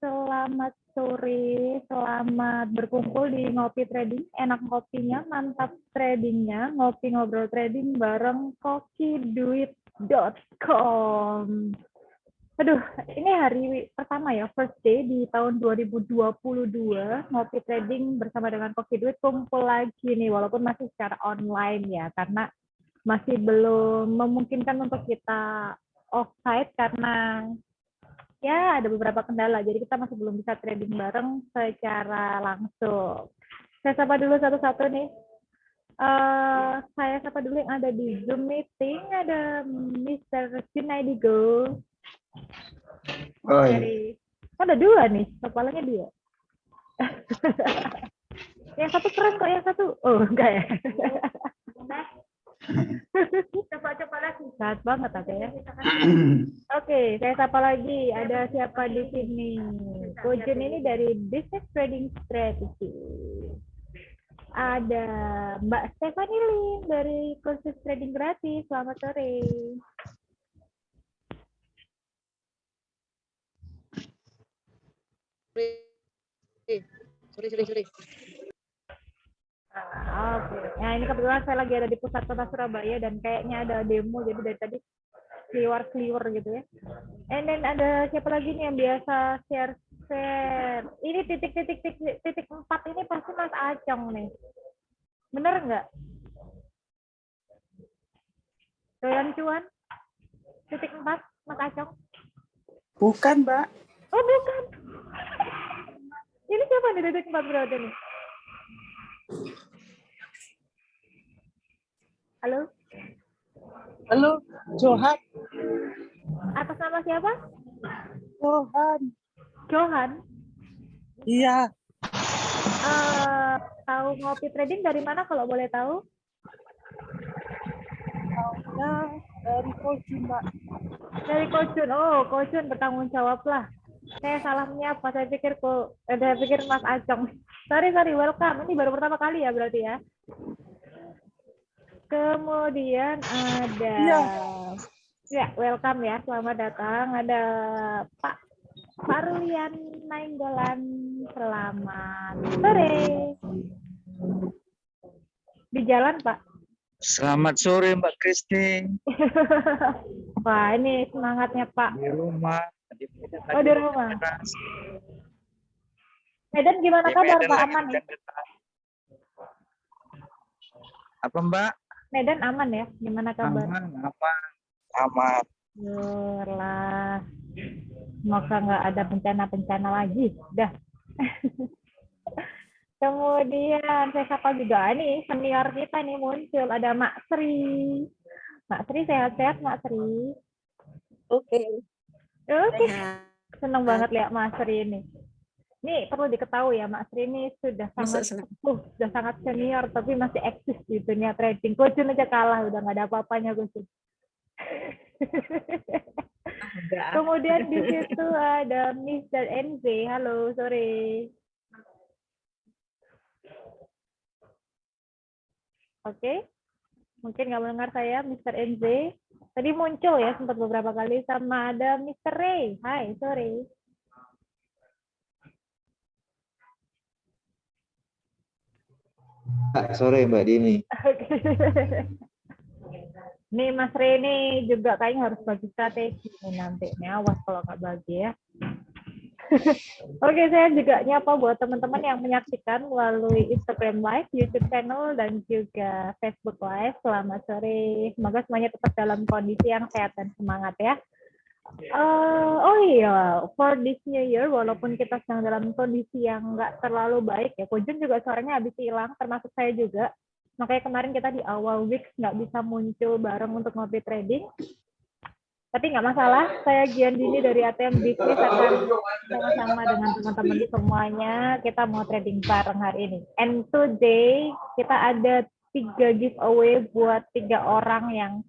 Selamat sore, selamat berkumpul di Ngopi Trading. Enak kopinya, mantap tradingnya, ngopi ngobrol trading bareng kokiduit.com. Aduh, ini hari pertama ya, first day di tahun 2022, Ngopi Trading bersama dengan Koki Duit kumpul lagi nih, walaupun masih secara online ya, karena masih belum memungkinkan untuk kita offsite karena ya ada beberapa kendala, jadi kita masih belum bisa trading bareng secara langsung. Saya sapa dulu satu-satu nih. Saya sapa dulu yang ada di Zoom meeting, ada Mr. Junaidigo. Dari, ada dua nih, kepalanya dua. Yang satu keren kok, yang satu, oh enggak ya. Coba lagi, saat banget ada ya. Oke, saya sapa lagi. Ada siapa di sini? Kojun ini dari Business Trading Strategy. Ada Mbak Stephanie Lim dari kursus trading gratis. Selamat sore. Sorry. Oke. Nah, ini kebetulan saya lagi ada di pusat kota Surabaya dan kayaknya ada demo, jadi dari tadi keluar gitu ya. And then ada siapa lagi nih yang biasa share. Ini titik 4 ini pasti Mas Acong nih. Bener nggak? Doyan cuan? Titik 4, Mas Acong? Bukan, Mbak. Oh, bukan. Ini siapa nih titik 4 berarti nih? Halo? Halo, Johan. Atas nama siapa? Johan. Johan. Iya. Tahu Ngopi Trading dari mana kalau boleh tahu? Taunya dari Kojun, Mbak. Dari Kojun. Oh, Kojun bertanggung jawab lah. Saya salah menyapa. Saya pikir Mas Acong. Sorry, welcome. Ini baru pertama kali ya berarti ya. Kemudian ada ya, welcome ya. Selamat datang. Ada Pak Parlian Nainggolan. Selamat sore. Di jalan, Pak. Selamat sore Mbak Kristi. Wah, ini semangatnya Pak. Di rumah. Oh, di rumah. Medan gimana kabar Pak? Aman ya? Apa Mbak? Medan aman ya? Gimana kabar? Aman. Syukurlah. Semoga nggak ada bencana-bencana lagi. Dah. Kemudian saya sapa juga nih senior kita nih muncul, ada Mak Sri. Mak Sri sehat-sehat Mak Sri. Oke. Seneng banget lihat Mak Sri ini. Nih perlu diketahui ya Mak Sri ini sudah sangat senior tapi masih eksis di dunia trading. Kojun aja kalah, udah nggak ada apa-apanya Kojun. Kemudian di situ ada Mr. NZ. Halo, sore. Oke, mungkin nggak mendengar saya, Mr. NZ. Tadi muncul ya, sempat beberapa kali. Sama ada Mr. Ray. Hai, sore. Sore Mbak Dini. Nih Mas Ray ini juga kayaknya harus bagi strategi nih nanti. Nih, awas kalau nggak bagi ya. Oke, saya juga nyapa buat teman-teman yang menyaksikan melalui Instagram Live, YouTube channel, dan juga Facebook Live. Selamat sore. Semoga semuanya tetap dalam kondisi yang sehat dan semangat ya. Oh iya, for this new year, walaupun kita sedang dalam kondisi yang nggak terlalu baik ya, Kojun juga suaranya habis hilang, termasuk saya juga. Makanya kemarin kita di awal week nggak bisa muncul bareng untuk ngopi trading. Tapi nggak masalah, saya Gian Dini dari ATM Bisnis akan sama-sama dengan teman-teman semuanya, kita mau trading bareng hari ini. And today, kita ada 3 giveaway buat 3 orang yang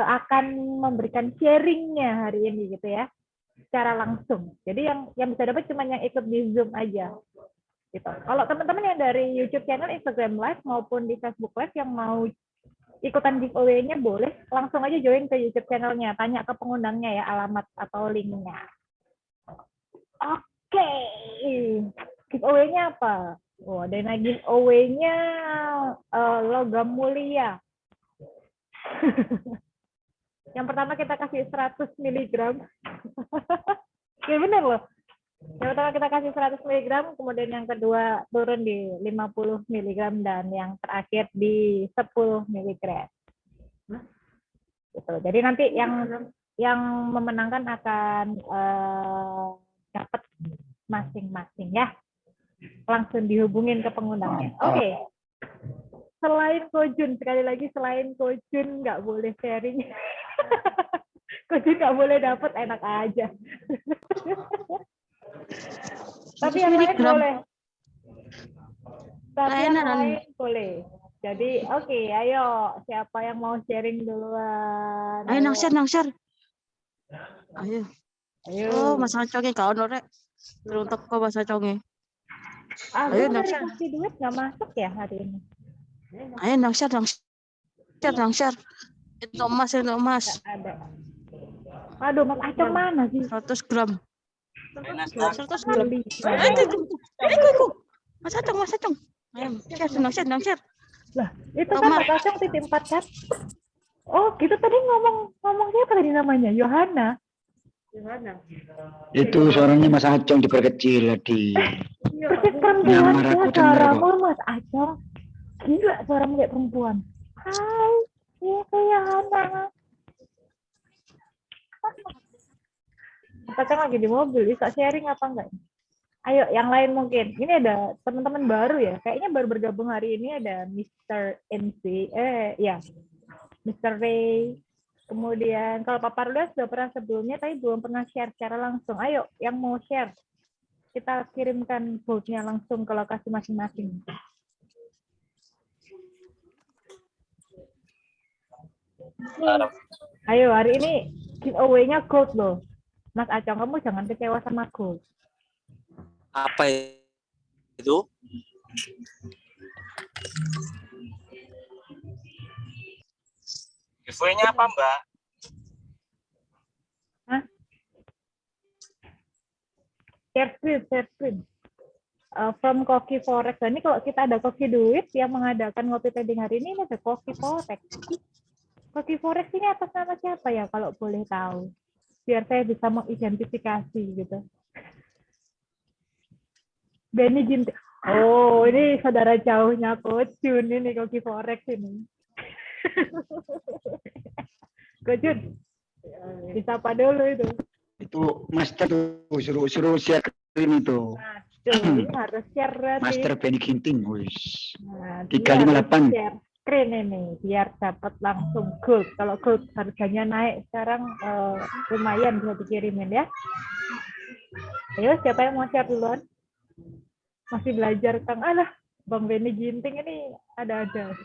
akan memberikan sharingnya hari ini gitu ya, secara langsung. Jadi yang bisa dapat cuma yang ikut di Zoom aja. Gitu. Kalau teman-teman yang dari YouTube channel, Instagram Live, maupun di Facebook Live yang mau ikutan giveaway-nya boleh langsung aja join ke YouTube channelnya, tanya ke pengundangnya ya alamat atau linknya. Oke. Giveaway-nya apa? Oh, ada yang giveaway-nya logam mulia. Yang pertama kita kasih 100 miligram. Ya benar loh. Yang pertama kita kasih 100 miligram, kemudian yang kedua turun di 50 miligram, dan yang terakhir di 10 miligram. Gitu. Jadi nanti yang memenangkan akan dapat masing-masing ya. Langsung dihubungin ke pengundangnya. Oke. Selain Kojun, sekali lagi selain Kojun nggak boleh sharing. Kojun nggak boleh dapat, enak aja. Tapi yang lain boleh. Tapi yang lain boleh. Jadi oke, ayo siapa yang mau sharing duluan? Ayo nang-share. Ayo. Ayo. Oh, Mas Acongnya kawan rek. Teruntuk kok Mas Acongnya. Aku Ayo, dari nang-share. kasih duit nggak masuk ya hari ini. Ayo nang-share. Itu Mas. Nggak ada. Aduh, Mas Acong mana sih? 100 gram. 100 gram. Beli. Ayo. Mas Acong. Ayo, nang-share. Lah, itu kan Mas Acong titip 4 kan? Oh, gitu tadi ngomong siapa tadi namanya? Yohana. Itu suaranya Mas Acong diperkecil tadi. Kecil perempuan Nyamar ya, aku dengar suaramu Mas Acong. Gila suaramu kayak perempuan. Hai, iya kayak Yohana. Mas Acong lagi di mobil, bisa sharing apa enggak? Ayo, yang lain mungkin. Ini ada teman-teman baru ya. Kayaknya baru bergabung hari ini ada Mr. NC. Ya. Mr. Ray. Kemudian kalau Papa Ruda sudah pernah sebelumnya, tapi belum pernah share secara langsung. Ayo, yang mau share. Kita kirimkan vote-nya langsung ke lokasi masing-masing. Ayo, hari ini giveaway-nya gold loh. Mas Acong, kamu jangan kecewa sama gold. Apa itu? Giveaway-nya apa, Mbak? Hah? Share screen. From Koki Forex. Nah, ini kalau kita ada Koki Duit yang mengadakan ngopi trading hari ini ada Koki Forex. Koki Forex ini atas nama siapa ya kalau boleh tahu? Biar saya bisa mengidentifikasi gitu. Benny Ginting. Oh, ini saudara jauhnya Coach Jun ini Koki Forex ini. Coach Jun, disapa dulu itu. Itu Master tuh suruh share screen itu. Aduh, ini harus share berarti. Master Benny Ginting, wis. Nah, 358. Share screen ini biar dapat langsung gold. Kalau gold harganya naik sekarang lumayan bisa dikirimin ya. Ayo, siapa yang mau share duluan? Masih belajar Kang. Alah, Bang Benny Ginting ini ada-ada.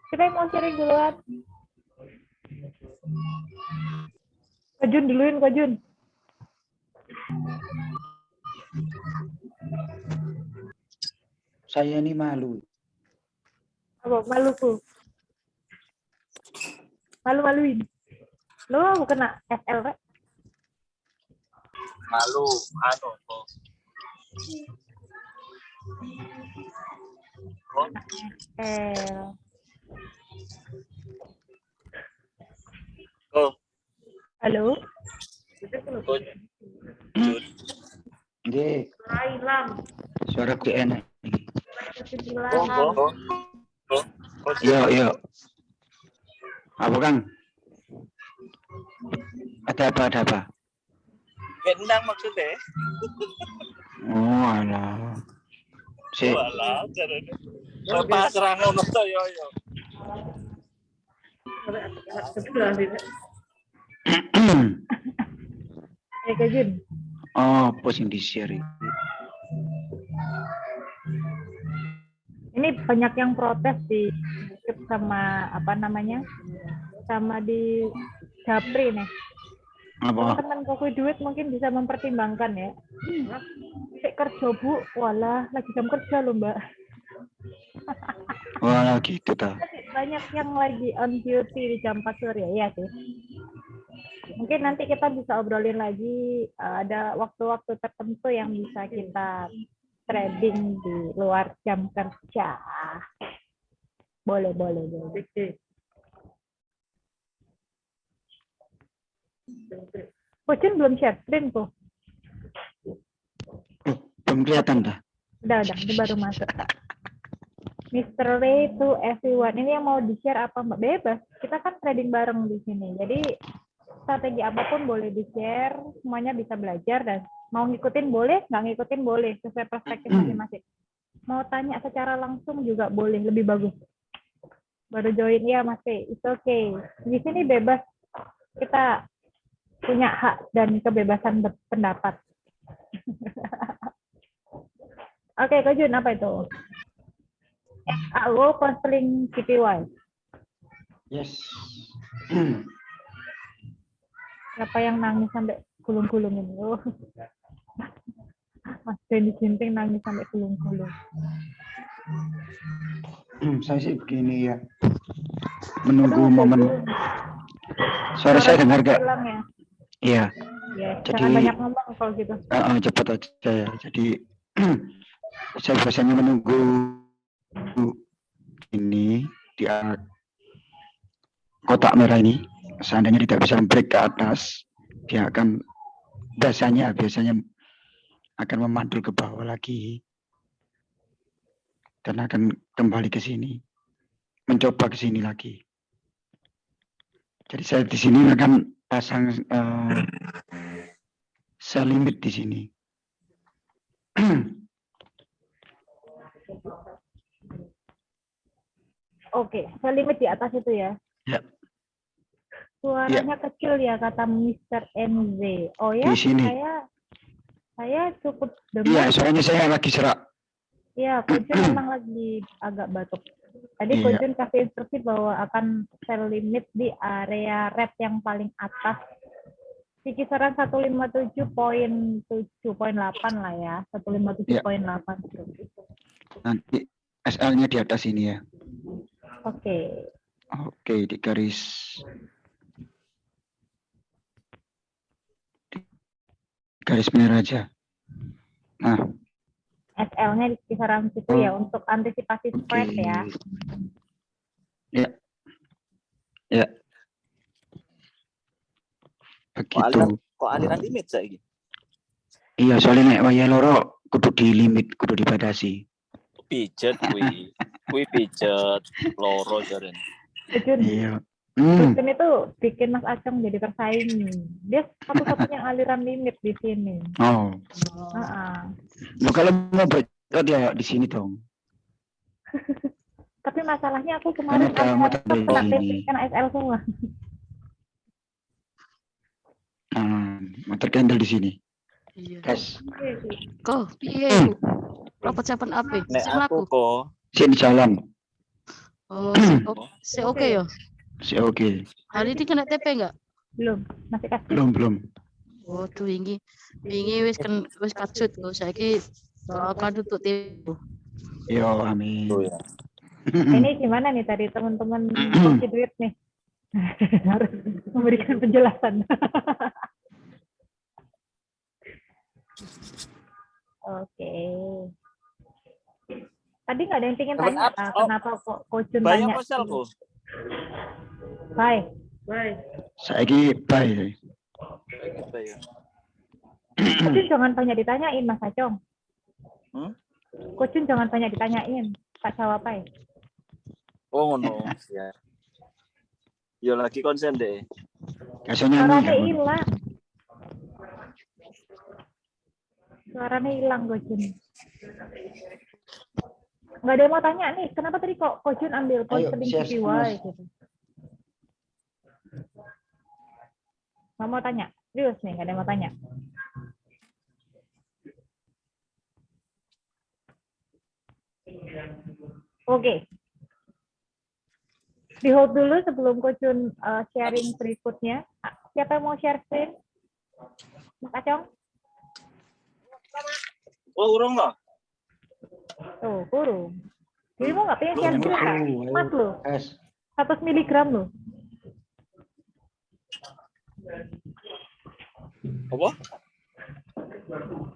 Siapa yang mau sharing duluan? Kojun duluin, Kojun. Saya ini malu. Apa maluku? Malu-maluin. Lo aku kena SL, Rek. Malu, Oh, Halo. Nggih, Hilang. suaraku enak. oh. Yo. Apa Kang? Ada apa? Gendang maksudnya. Oh, alah. Walah, jarene. Pasrah ngono to yo. Kojun. Oh, posing di share. Ini banyak yang protes di YouTube sama sama di Japri nih. Apa? Teman-teman Koki Duit mungkin bisa mempertimbangkan ya. Kerja Bu, walah lagi jam kerja loh Mbak. Wah, gitu ta. Banyak yang lagi on duty di jam 4 sore ya sih. Mungkin nanti kita bisa obrolin lagi, ada waktu-waktu tertentu yang bisa kita trading di luar jam kerja. Boleh. Coach Jun belum share screen tuh. Oh, belum kelihatan dah. Udah, ini baru masuk. Mr. Ray to everyone. Ini yang mau di-share apa Mbak? Bebas. Kita kan trading bareng di sini. Jadi strategi apapun boleh di-share, semuanya bisa belajar dan mau ngikutin boleh, nggak ngikutin boleh, sesuai perspektif masing-masing. Mau tanya secara langsung juga boleh, lebih bagus. Baru join ya Mas P, it's okay. Di sini bebas, kita punya hak dan kebebasan berpendapat. Oke, Coach Jun, apa itu? FAO Counseling CPY. Yes. Siapa yang nangis sampai gulung-gulung ini? Oh. Mas Denny Ginting nangis sampai gulung-gulung. Saya sih begini ya. Menunggu momen. Suara saya dengar gak? Hilang ya? Iya. Ya, Jadi jangan banyak ngomong kalau gitu. cepat aja ya. Jadi saya biasanya menunggu ini di kotak merah ini. Seandainya tidak bisa break ke atas, dia akan biasanya akan memantul ke bawah lagi dan akan kembali ke sini, mencoba ke sini lagi. Jadi saya di sini akan pasang sell limit di sini. Oke, saya limit di atas itu ya. Ya. Suaranya kecil ya kata Mr. NZ. Oh ya, Di sini. saya cukup Iya, dengar. soalnya saya lagi serak. Iya, Coach Jun memang lagi agak batuk. Tadi Coach Jun kasih instruksi bahwa akan sell limit di area red yang paling atas. Di kisaran 157.7.8 lah ya, 157.8. Nanti SL-nya di atas ini ya. Oke. Oke, di garis merah aja. Nah, SL-nya di kisaran situ ya untuk antisipasi spread ya. Ya. Begitu. Kok aliran limit saiki? Iya, soalnya nek waya loro kudu di limit, kudu dibatasi. Pijet kuwi pijet loro jaren. Iya. Coach Jun itu bikin Mas Acong jadi tersaingi. Dia satu-satunya aliran limit di sini. Oh. Nah, kalau mau bacot ya di sini dong. Tapi masalahnya aku kemarin kena SL semua. Motor candle di sini. Iya. Tes. Kok piye? Rapat siapa apa? Nek aku kok Sini jalan. Oh, oke ya. Si oke. Hari ini kena TP enggak? Belum, masih kasih. Belum. Oh, tuh wingi wis kacut kok saiki akan tutup TP. Yo, amin. ya. Ini gimana nih tadi teman-teman kasih duit nih? Harus memberikan penjelasan. Oke. Tadi nggak ada yang ingin tanya kenapa kok Coach Jun Bayang tanya? pasalku. Bye. Saiki bye. Coach Jun jangan banyak ditanyain Mas Acong. Coach Jun jangan banyak ditanyain Pak Cawapai. Oh no, ya. Yo lagi konsen deh. Suaranya hilang. Suaranya hilang Coach Jun. Nggak ada yang mau tanya nih, kenapa tadi kok Coach Jun ambil counseling CPY gitu? Nggak mau tanya, serius nih, nggak ada yang mau tanya. Oke. Di hold dulu sebelum Coach Jun sharing berikutnya. Siapa yang mau share screen? Mas Acong? Oh, urung loh. Tuh, kurung. Jadi mau nggak pengen share screen, Kak? Mas lo. 100 miligram lo. Apa?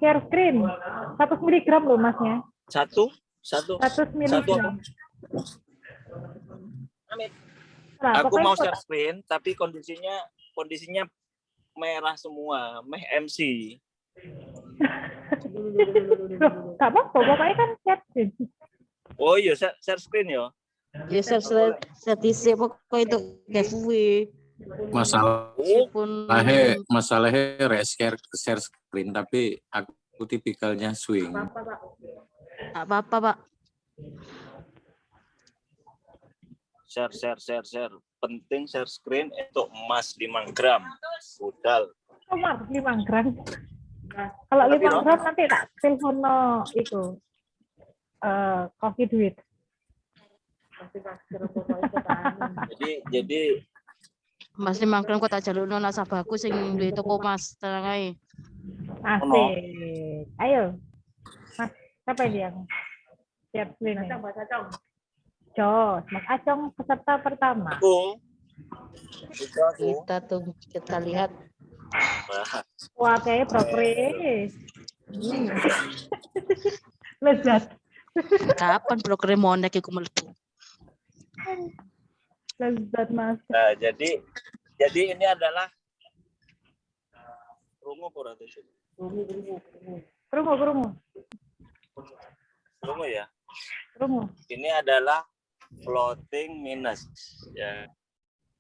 Share screen. 100 miligram loh masnya. Satu 100 apa? miligram. Nah, Aku pokoknya mau share screen tapi kondisinya merah semua, meh MC. Loh, gak apa-apa, pokoknya kan share screen. Oh iya, share screen ya. Ya sertisi pokoknya itu giveaway. Oh, Masalahnya share screen tapi aku tipikalnya swing. Tak apa-apa, Pak. share. Penting share screen untuk emas 5 gram. Budal. Nomor 5 gram. Kalau 5 gram nanti tak telepon itu. Kopi duit. Jadi Mas Limang kok tak jalukno nasabahku sing duwe toko Mas, tenang ae. Asik. Ayo. Mas, siapa yang siap screen? Jos, Mas Acong peserta pertama. aku Kita lihat. Wah, kayaknya progres. Lezat. Kapan broker mau naik iku mlebu? Lezat, Mas. Nah, jadi ini adalah rungu pura itu. Kerungu. Rungu ya. Kerungu. Ini adalah floating minus ya.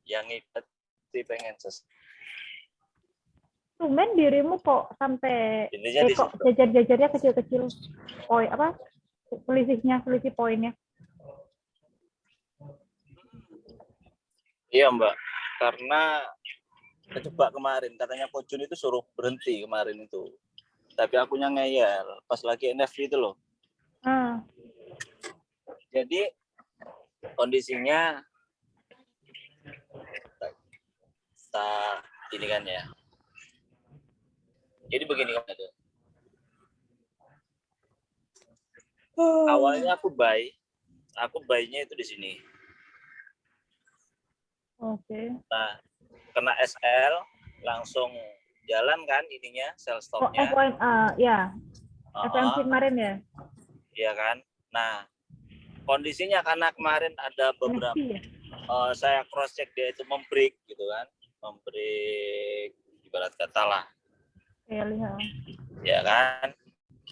Yang ikuti pengen Tumben dirimu kok sampai Intinya di kok situ. jajar-jajarnya kecil-kecil. Poin apa? Selisih poinnya. Iya Mbak, karena kejebak kemarin katanya Coach Jun itu suruh berhenti kemarin itu, tapi akunya ngeyel pas lagi NFT itu loh. Ah, Jadi kondisinya tak ini kan ya. Jadi begini kan itu. Awalnya aku buy-nya itu di sini. oke. Nah, kena SL langsung jalan kan ininya sell Oh, stopnya. poin ya, FMC Ah, kemarin ya. iya kan. Nah, kondisinya karena kemarin ada beberapa NFT ya. saya cross check dia itu membreak gitu kan, membreak ibarat kata lah, Saya lihat. ya kan.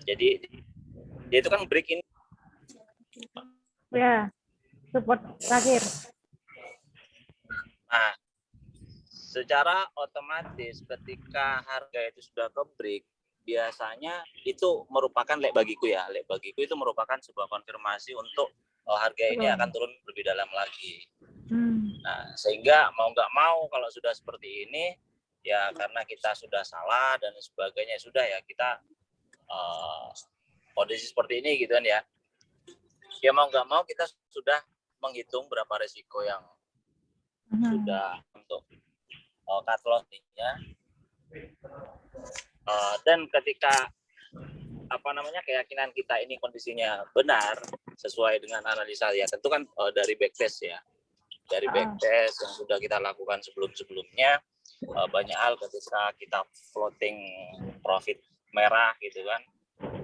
Jadi dia itu kan break ini. Ya, support terakhir. Nah, secara otomatis ketika harga itu sudah ke break, biasanya itu merupakan lek bagiku itu merupakan sebuah konfirmasi untuk harga ini akan turun lebih dalam lagi. Nah, sehingga mau nggak mau kalau sudah seperti ini ya karena kita sudah salah dan sebagainya, sudah ya kita kondisi seperti ini gitu kan ya. Ya mau nggak mau kita sudah menghitung berapa resiko yang sudah untuk cut loss-nya. Dan ketika keyakinan kita ini kondisinya benar sesuai dengan analisa ya tentu kan dari backtest ya, dari backtest yang sudah kita lakukan sebelumnya, banyak hal ketika kita floating profit merah gitu kan,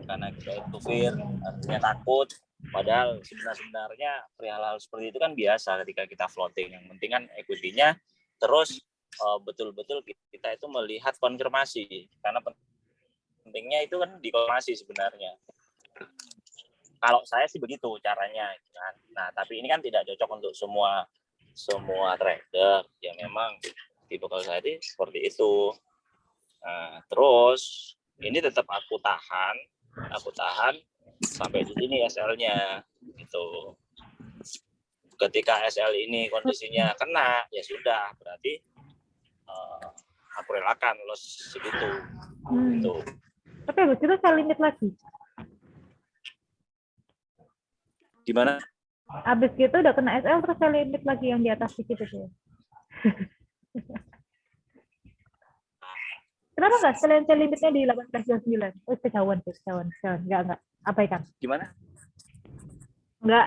karena kita itu fear, artinya takut, padahal sebenarnya hal-hal seperti itu kan biasa ketika kita floating. Yang penting kan equity-nya terus betul-betul kita itu melihat konfirmasi, karena pentingnya itu kan dikonfirmasi sebenarnya. Kalau saya sih begitu caranya kan. Nah, tapi ini kan tidak cocok untuk semua trader. Ya memang tipe kalau saya ini seperti itu. Nah, terus ini tetap aku tahan sampai di sini SL-nya gitu. Ketika SL ini kondisinya kena, ya sudah, berarti aku relakan loss segitu. Gitu. Tapi habis itu saya limit lagi. Gimana? Habis gitu udah kena SL terus saya limit lagi yang di atas sedikit itu. Kenapa nggak sekalian saya limitnya di 18.29? Oh, kejauhan. Enggak. Abaikan. Gimana? Enggak,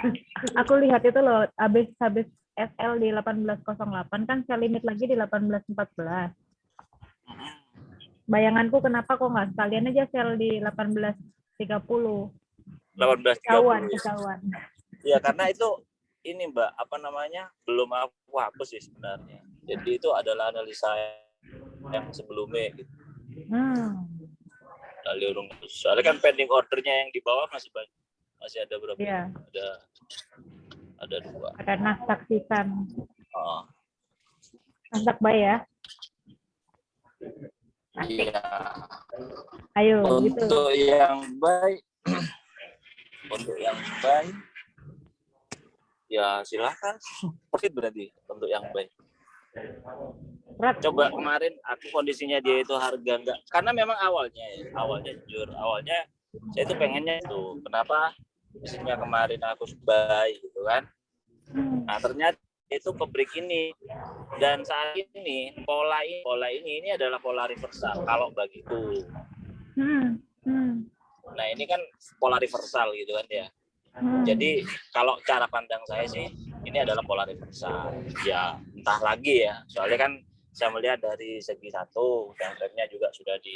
aku lihat itu loh, habis SL di 18.08 kan saya limit lagi di 18.14. Bayanganku kenapa kok nggak sekalian aja sel di 18.30. 18.30 Ketahuan, ya. ketahuan. Ya karena itu ini Mbak, apa namanya, belum aku hapus sih sebenarnya. Jadi itu adalah analisa yang sebelumnya gitu. Soalnya kan pending ordernya yang di bawah masih banyak, masih ada berapa? Iya. Ada 2. Ada Nasdaq Titan. Oh. Nasdaq buy ya. Iya. Ayo gitu. Untuk yang baik, untuk yang baik, ya silakan. Profit berarti untuk yang baik. Coba kemarin aku kondisinya dia itu harga enggak, karena memang awalnya jujur saya itu pengennya itu, kenapa isinya kemarin aku buy gitu kan. Nah ternyata itu ke break ini, dan saat ini pola ini adalah pola reversal kalau bagiku. Nah ini kan pola reversal gitu kan ya. Jadi kalau cara pandang saya sih ini adalah pola reversal. Ya entah lagi ya. Soalnya kan saya melihat dari segi satu, dan trendnya juga sudah di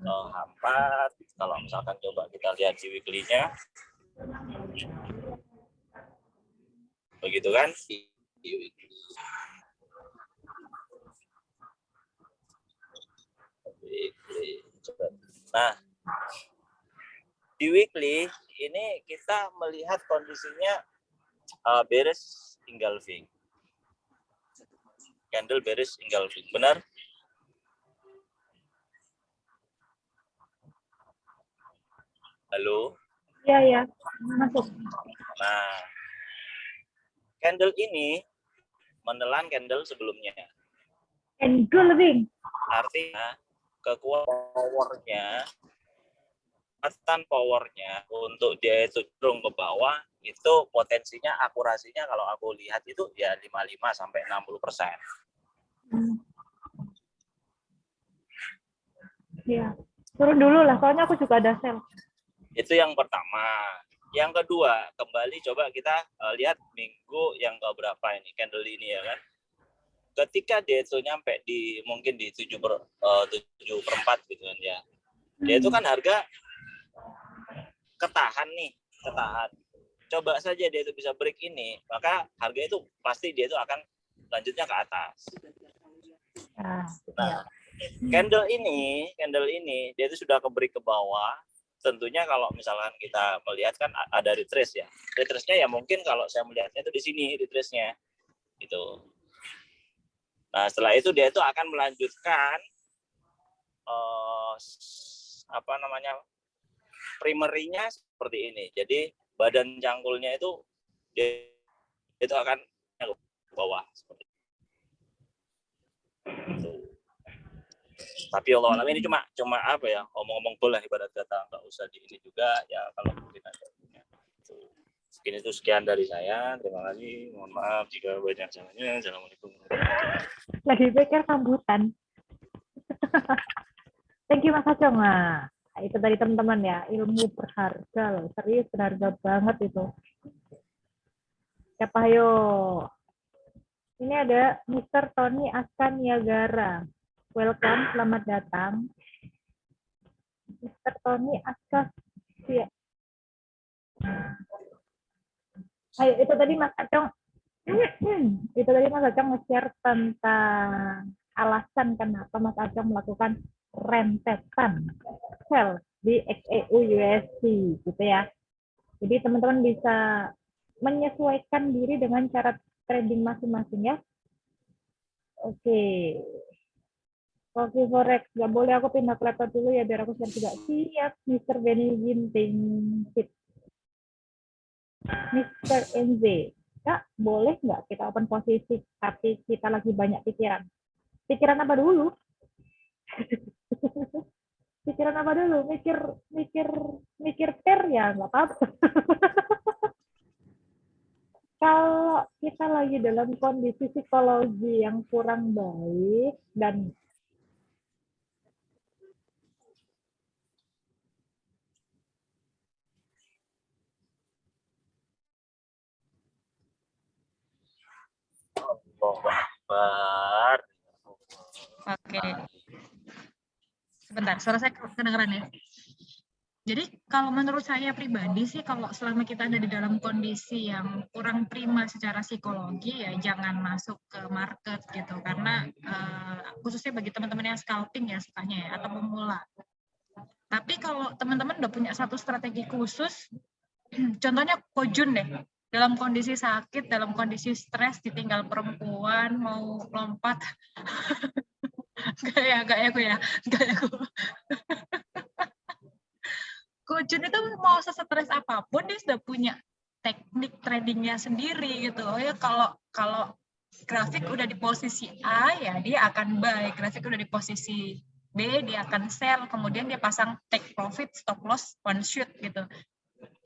hampat. Kalau misalkan coba kita lihat di weekly-nya, begitu kan? Di weekly. Nah, di weekly ini kita melihat kondisinya bearish engulfing. Candle bearish engulfing. Benar? Halo? Iya. Masuk. Nah, candle ini menelan candle sebelumnya. Engulfing. Artinya kekuatan powernya untuk dia itu cenderung ke bawah, itu potensinya, akurasinya kalau aku lihat itu ya 55 sampai 60%. Iya. Turun dulu lah, soalnya aku juga ada sel. Itu yang pertama. Yang kedua, kembali coba kita lihat minggu yang keberapa ini, candle ini ya kan. Ketika dia itu nyampe di mungkin di 7/4 gitu kan ya. Dia itu kan harga ketahan. Coba saja dia itu bisa break ini, maka harga itu pasti dia itu akan lanjutnya ke atas. Nah, candle ini dia itu sudah ke break ke bawah. Tentunya kalau misalkan kita melihat kan ada retrace ya. Retrace-nya ya mungkin kalau saya melihatnya itu di sini retrace-nya. Gitu. Nah, setelah itu dia itu akan melanjutkan primary-nya seperti ini. Jadi badan cangkulnya itu dia itu akan ke bawah seperti itu. Tapi Allah alam ini cuma apa ya, omong-omong boleh ibarat kata, nggak usah di ini juga ya kalau mungkin ada. Mungkin itu sekian dari saya. Terima kasih. Mohon maaf jika banyak salahnya. Assalamualaikum. Lagi pikir sambutan. Thank you Mas Acong. Nah, itu tadi teman-teman ya, ilmu berharga loh. Serius berharga banget itu. Siapa yo? Ini ada Mr. Tony Askan Niagara. Welcome, selamat datang. Mr. Tony Askan. Ya. Ayo, itu tadi Mas Acong. Itu tadi Mas Acong nge-share tentang alasan kenapa Mas Acong melakukan rentetan sell di XEU USD gitu ya. Jadi teman-teman bisa menyesuaikan diri dengan cara trading masing-masing ya. Oke. Oke, Forex. Nggak boleh aku pindah ke laptop dulu ya, biar aku share juga. Siap, Mr. Benny Ginting. Mr. NZ. Kak, boleh nggak kita open posisi, tapi kita lagi banyak pikiran? Pikiran apa dulu? Pikiran apa dulu? Mikir per ya, nggak apa-apa. Kalau kita lagi dalam kondisi psikologi yang kurang baik dan Allahu Akbar. Oke. Sebentar, suara saya kedengeran ya. Jadi kalau menurut saya pribadi sih, kalau selama kita ada di dalam kondisi yang kurang prima secara psikologi, ya jangan masuk ke market gitu. Karena khususnya bagi teman-teman yang scalping ya sukanya ya, atau pemula. Tapi kalau teman-teman udah punya satu strategi khusus, contohnya Kojun deh, dalam kondisi sakit, dalam kondisi stres, ditinggal perempuan, mau lompat. Gak ya aku. Kojun itu mau sestres apapun dia sudah punya teknik tradingnya sendiri gitu. Oh ya kalau grafik udah di posisi A ya dia akan buy, grafik udah di posisi B dia akan sell, kemudian dia pasang take profit, stop loss, one shoot gitu.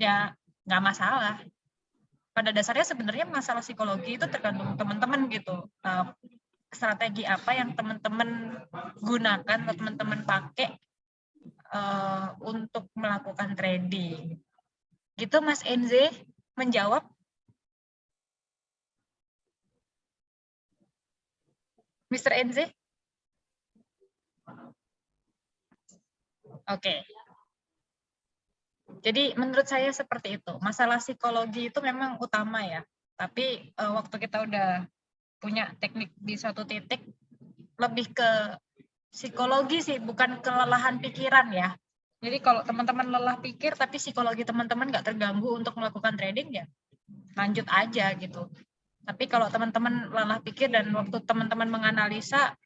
Ya nggak masalah. Pada dasarnya sebenarnya masalah psikologi itu tergantung teman-teman gitu. Strategi apa yang teman-teman gunakan atau teman-teman pakai untuk melakukan trading. Gitu Mas Enze menjawab? Mr. Enze? Oke. Jadi menurut saya seperti itu. Masalah psikologi itu memang utama ya. Tapi waktu kita udah punya teknik di suatu titik, lebih ke psikologi sih, bukan kelelahan pikiran ya. Jadi kalau teman-teman lelah pikir tapi psikologi teman-teman nggak terganggu untuk melakukan trading ya lanjut aja gitu. Tapi kalau teman-teman lelah pikir dan waktu teman-teman menganalisa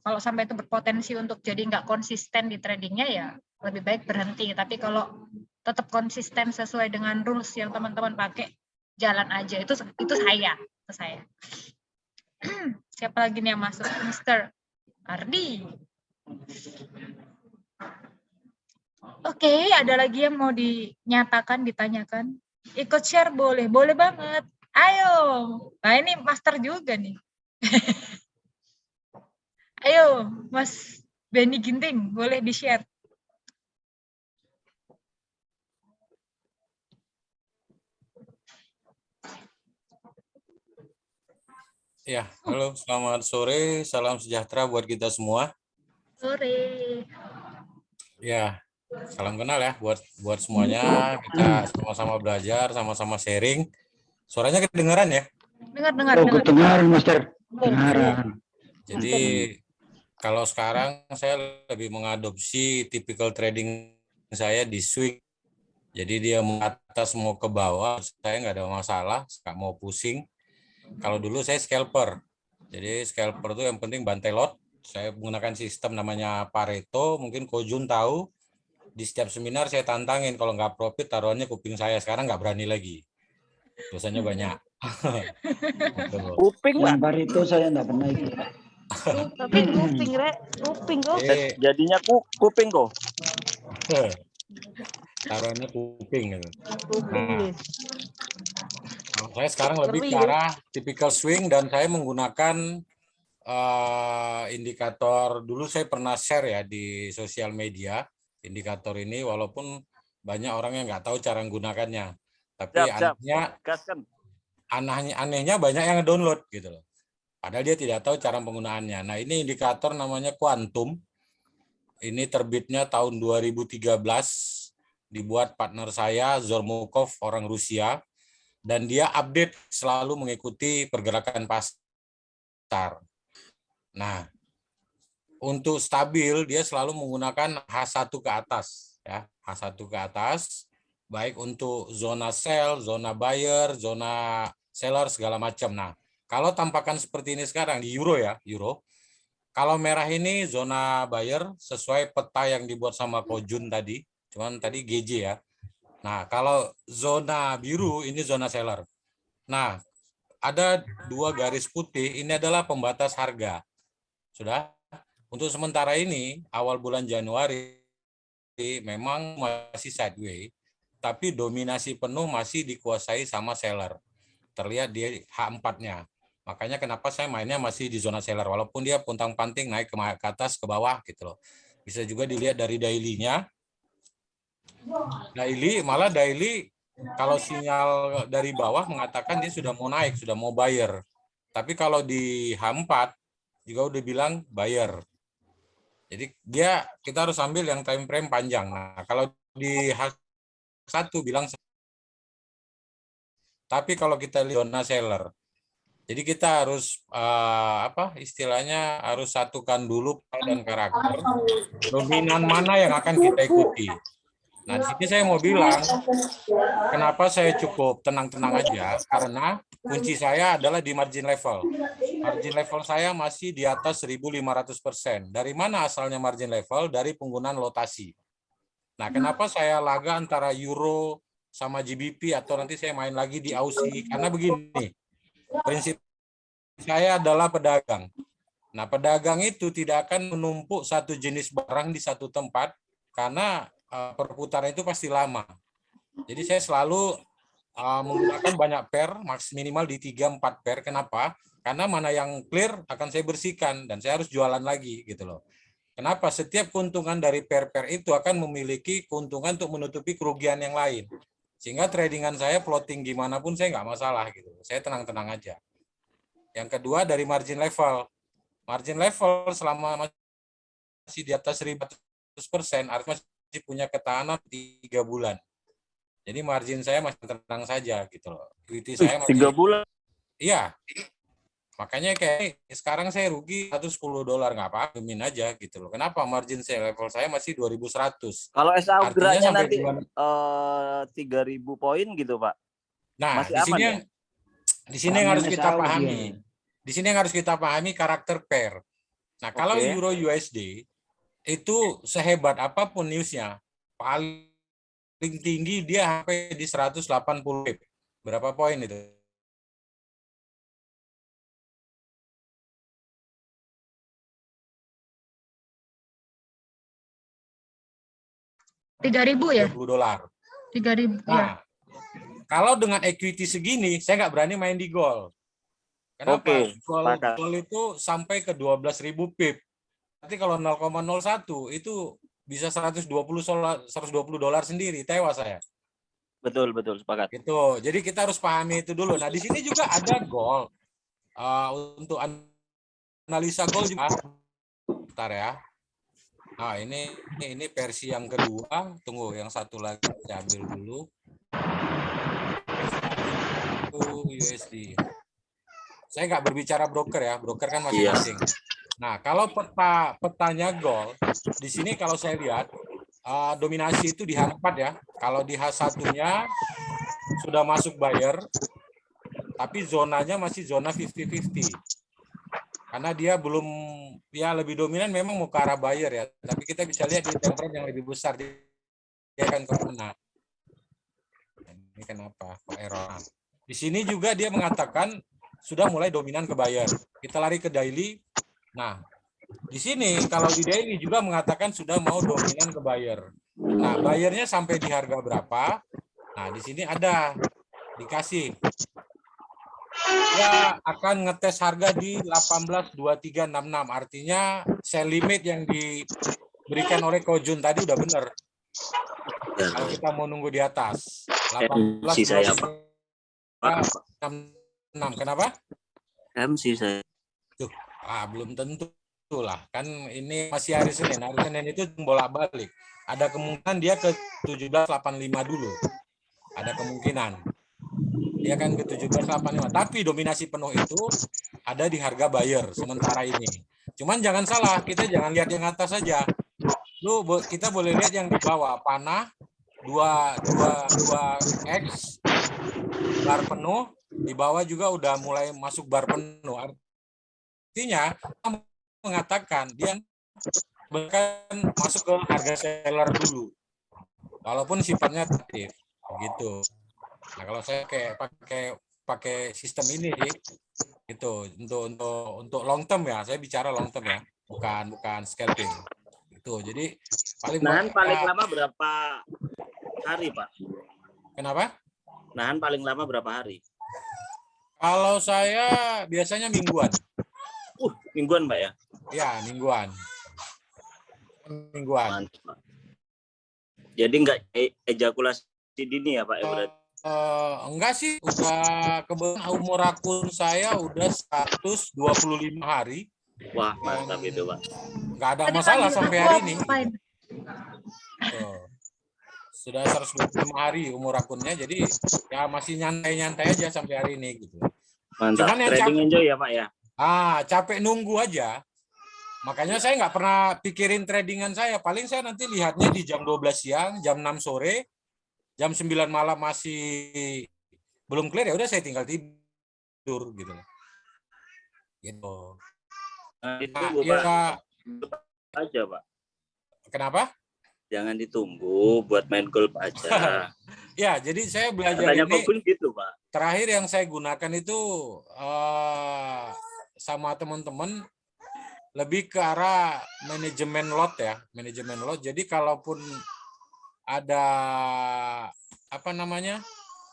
kalau sampai itu berpotensi untuk jadi nggak konsisten di tradingnya ya lebih baik berhenti. Tapi kalau tetap konsisten sesuai dengan rules yang teman-teman pakai, jalan aja. Itu saya. Siapa lagi nih yang masuk? Mr. Ardi. Oke, ada lagi yang mau dinyatakan, ditanyakan? Ikut share boleh banget. Ayo. Nah ini master juga nih. Ayo, Mas Benny Ginting, boleh di-share. Ya, halo, selamat sore, salam sejahtera buat kita semua. Sore. Ya, salam kenal ya buat semuanya. Kita sama-sama belajar, sama-sama sharing. Suaranya kedengaran ya? Dengar. Kedengaran, Master. Kedengaran. Jadi kalau sekarang saya lebih mengadopsi typical trading saya di swing. Jadi dia mau atas mau ke bawah, saya nggak ada masalah, nggak mau pusing. Kalau dulu saya scalper. Jadi scalper itu yang penting bantai lot. Saya menggunakan sistem namanya Pareto, mungkin Kojun tahu. Di setiap seminar saya tantangin, kalau nggak profit taruhannya kuping saya. Sekarang nggak berani lagi. Dosanya banyak. Kuping Yang Pareto saya nggak pernah ikut. Tapi kuping kok. jadinya kuping kok. Taruhannya kuping gitu. Kuping Nah, wis. kalau saya sekarang lebih Ngeri, ke arah typical swing dan saya menggunakan indikator. Dulu saya pernah share ya di sosial media indikator ini, walaupun banyak orang yang nggak tahu cara menggunakannya. Tapi anehnya banyak yang download gitu loh. Padahal dia tidak tahu cara penggunaannya. Nah ini indikator namanya Quantum. Ini terbitnya tahun 2013. Dibuat partner saya Zormukov, orang Rusia. Dan dia update selalu mengikuti pergerakan pasar. Nah, untuk stabil dia selalu menggunakan H1 ke atas ya, H1 ke atas, baik untuk zona sell, zona buyer, zona seller segala macam. Nah, kalau tampakan seperti ini sekarang di euro ya, euro. Kalau merah ini zona buyer sesuai peta yang dibuat sama Kojun tadi, cuman tadi GJ ya. Nah, kalau zona biru ini zona seller. Nah, ada dua garis putih, ini adalah pembatas harga. Sudah? Untuk sementara ini, awal bulan Januari, memang masih sideways, tapi dominasi penuh masih dikuasai sama seller. Terlihat di H4-nya. Makanya kenapa saya mainnya masih di zona seller, walaupun dia puntang-panting naik ke atas, ke bawah gitu loh. Bisa juga dilihat dari daily-nya. Daily, kalau sinyal dari bawah mengatakan dia sudah mau naik, sudah mau buyer. Tapi kalau di H4 juga udah bilang buyer. Jadi kita harus ambil yang time frame panjang. Nah, kalau di H1 bilang, tapi kalau kita lihat zona seller, jadi kita harus istilahnya harus satukan dulu pola dan karakter dominan mana yang akan kita ikuti. Nah, di sini saya mau bilang kenapa saya cukup tenang-tenang aja, karena kunci saya adalah di margin level. Margin level saya masih di atas 1.500%. Dari mana asalnya margin level? Dari penggunaan lotasi. Nah, kenapa saya laga antara euro sama GBP atau nanti saya main lagi di Aussie? Karena begini, prinsip saya adalah pedagang. Nah, pedagang itu tidak akan menumpuk satu jenis barang di satu tempat karena perputaran itu pasti lama. Jadi saya selalu menggunakan banyak pair, minimal di 3-4 pair. Kenapa? Karena mana yang clear akan saya bersihkan dan saya harus jualan lagi gitu loh. Kenapa? Setiap keuntungan dari pair-pair itu akan memiliki keuntungan untuk menutupi kerugian yang lain. Sehingga tradingan saya floating gimana pun saya nggak masalah gitu. Saya tenang-tenang aja. Yang kedua dari margin level. Margin level selama masih di atas 1.100%, artinya masih punya ketahanan 3 bulan. Jadi margin saya masih tenang saja gitu loh. Equity saya masih 3 bulan. Iya. Makanya kayak sekarang saya rugi $110 nggak apa-apa, min aja gitu loh. Kenapa? Margin saya level saya masih 2.100. Kalau SA Artinya upgrade-nya sampai nanti bulan 3.000 poin gitu, Pak. Nah, Masih di sini aman ya? di sini yang harus kita Saudi, pahami. Di sini yang harus kita pahami karakter pair. Nah, kalau Oke. Euro USD itu sehebat apapun newsnya, paling tinggi dia sampai di 180 pip. Berapa poin itu? 3.000 ya? $20. 3.000 ya. Nah, kalau dengan equity segini, saya nggak berani main di gol. Kenapa? Oke, sepakat. Gol itu sampai ke 12.000 pip. Nanti kalau 0,01 itu bisa $120 sendiri, tewas saya. Betul, sepakat. Gitu. Jadi kita harus pahami itu dulu. Nah, di sini juga ada gol. Untuk analisa gol juga. Bentar ya. Nah, ini versi yang kedua. Tunggu, yang satu lagi saya ambil dulu. USD. Saya nggak berbicara broker ya, broker kan masing-masing. Nah, kalau petanya gol, di sini kalau saya lihat dominasi itu di H4 ya. Kalau di H1-nya sudah masuk buyer, tapi zonanya masih zona 50-50. Karena dia belum, ya lebih dominan memang mau ke arah buyer ya. Tapi kita bisa lihat di time frame yang lebih besar, dia akan kemana. Ini kenapa? Kok error? Di sini juga dia mengatakan sudah mulai dominan ke buyer. Kita lari ke daily. Nah, di sini kalau di daily juga mengatakan sudah mau dominan ke buyer. Nah, buyernya sampai di harga berapa? Nah, di sini ada dikasih. Dia akan ngetes harga di 18.2366. Artinya sell limit yang diberikan oleh Kojun tadi udah benar. Kalau kita mau nunggu di atas 18.2366. Kenapa? MC saya. Tuh, belum tentu lah. Kan ini masih hari Senin. Hari Senin itu bolak-balik. Ada kemungkinan dia ke 17.85 dulu. Ada kemungkinan. Dia kan ke 17.85. Tapi dominasi penuh itu ada di harga buyer sementara ini. Cuman jangan salah, kita jangan lihat yang atas saja. Kita boleh lihat yang di bawah. Panah 2x bar penuh, di bawah juga udah mulai masuk bar penuh. Artinya mengatakan dia bahkan masuk ke harga seller dulu, walaupun sifatnya aktif, begitu. Nah, kalau saya kayak pakai sistem ini itu untuk long term ya, saya bicara long term ya, bukan scalping. Itu jadi paling lama berapa hari, Pak? Kenapa? Nahan paling lama berapa hari? Kalau saya biasanya mingguan. Mingguan, Mbak ya? Ya, mingguan. Mantap. Jadi nggak ejakulasi dini ya, Pak? Enggak sih, udah kebetulan umur akun saya udah 125 hari. Wah, mantap itu, Pak. Nggak ada Tadi masalah pagi sampai aku hari ini. ngapain? Tuh. Sudah 125 hari umur akunnya, jadi ya masih nyantai-nyantai aja sampai hari ini gitu. Mantap. Cuman yang Trading capek, enjoy ya, Pak ya. capek nunggu aja. Makanya saya nggak pernah pikirin tradingan saya. Paling saya nanti lihatnya di jam 12 siang, jam 6 sore, jam 9 malam masih belum clear, ya udah saya tinggal tidur gitu. Gitu. Nah, itu Nah, Pak. ya, Aja, Pak. kenapa? Jangan ditunggu buat main golf aja. Ya, jadi saya belajar Katanya ini. Pak Gun gitu, Pak. Terakhir yang saya gunakan itu sama teman-teman lebih ke arah manajemen lot ya, manajemen lot. Jadi kalaupun ada apa namanya,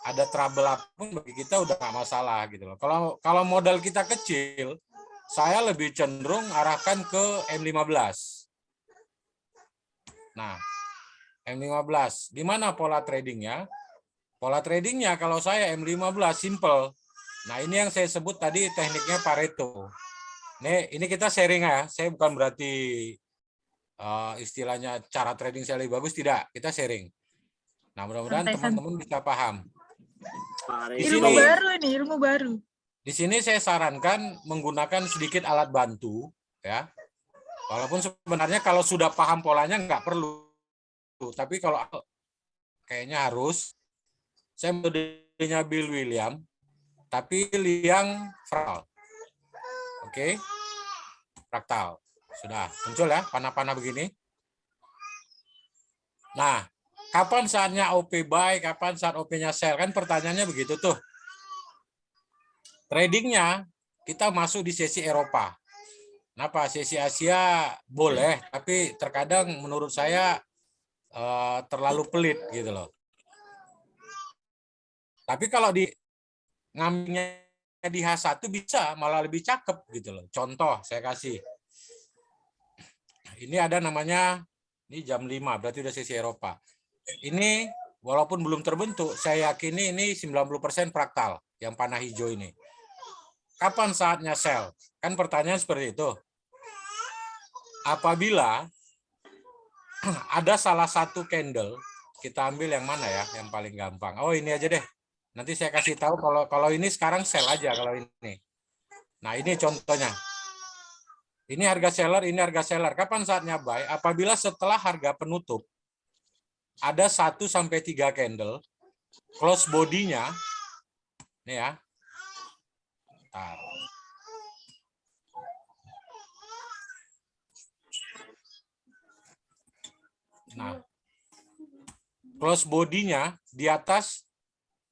ada trouble apapun bagi kita udah nggak masalah gitu loh. Kalau modal kita kecil, saya lebih cenderung arahkan ke M15. Nah, M15, gimana pola tradingnya? Pola tradingnya kalau saya M15 simple. Nah, ini yang saya sebut tadi tekniknya Pareto. Ini kita sharing ya. Saya bukan berarti istilahnya cara trading saya lebih bagus, tidak. Kita sharing. Nah, mudah-mudahan teman-teman bisa paham. Di Ilmu sini, baru ini, ilmu baru. di sini saya sarankan menggunakan sedikit alat bantu, ya. Walaupun sebenarnya kalau sudah paham polanya nggak perlu. Tapi kalau kayaknya harus. Saya metodenya Bill William, tapi yang fraktal. Oke, fraktal. Sudah muncul ya, panah-panah begini. Nah, kapan saatnya OP buy, kapan saat OP-nya sell? Kan pertanyaannya begitu tuh. Tradingnya, kita masuk di sesi Eropa. Kenapa? Sesi Asia boleh, tapi terkadang menurut saya terlalu pelit gitu loh. Tapi kalau di ngambilnya di H1 bisa malah lebih cakep gitu loh. Contoh saya kasih. Ini ada namanya, ini jam 5, berarti udah sesi Eropa. Ini walaupun belum terbentuk, saya yakini ini 90% fraktal yang panah hijau ini. Kapan saatnya sell? Kan pertanyaan seperti itu. Apabila ada salah satu candle, kita ambil yang mana ya, yang paling gampang. Oh, ini aja deh. Nanti saya kasih tahu kalau ini sekarang sell aja kalau ini. Nah, ini contohnya. Ini harga seller, ini harga seller. Kapan saatnya buy? Apabila setelah harga penutup ada 1 sampai 3 candle, close body-nya ini ya. Bentar. Nah, close body-nya di atas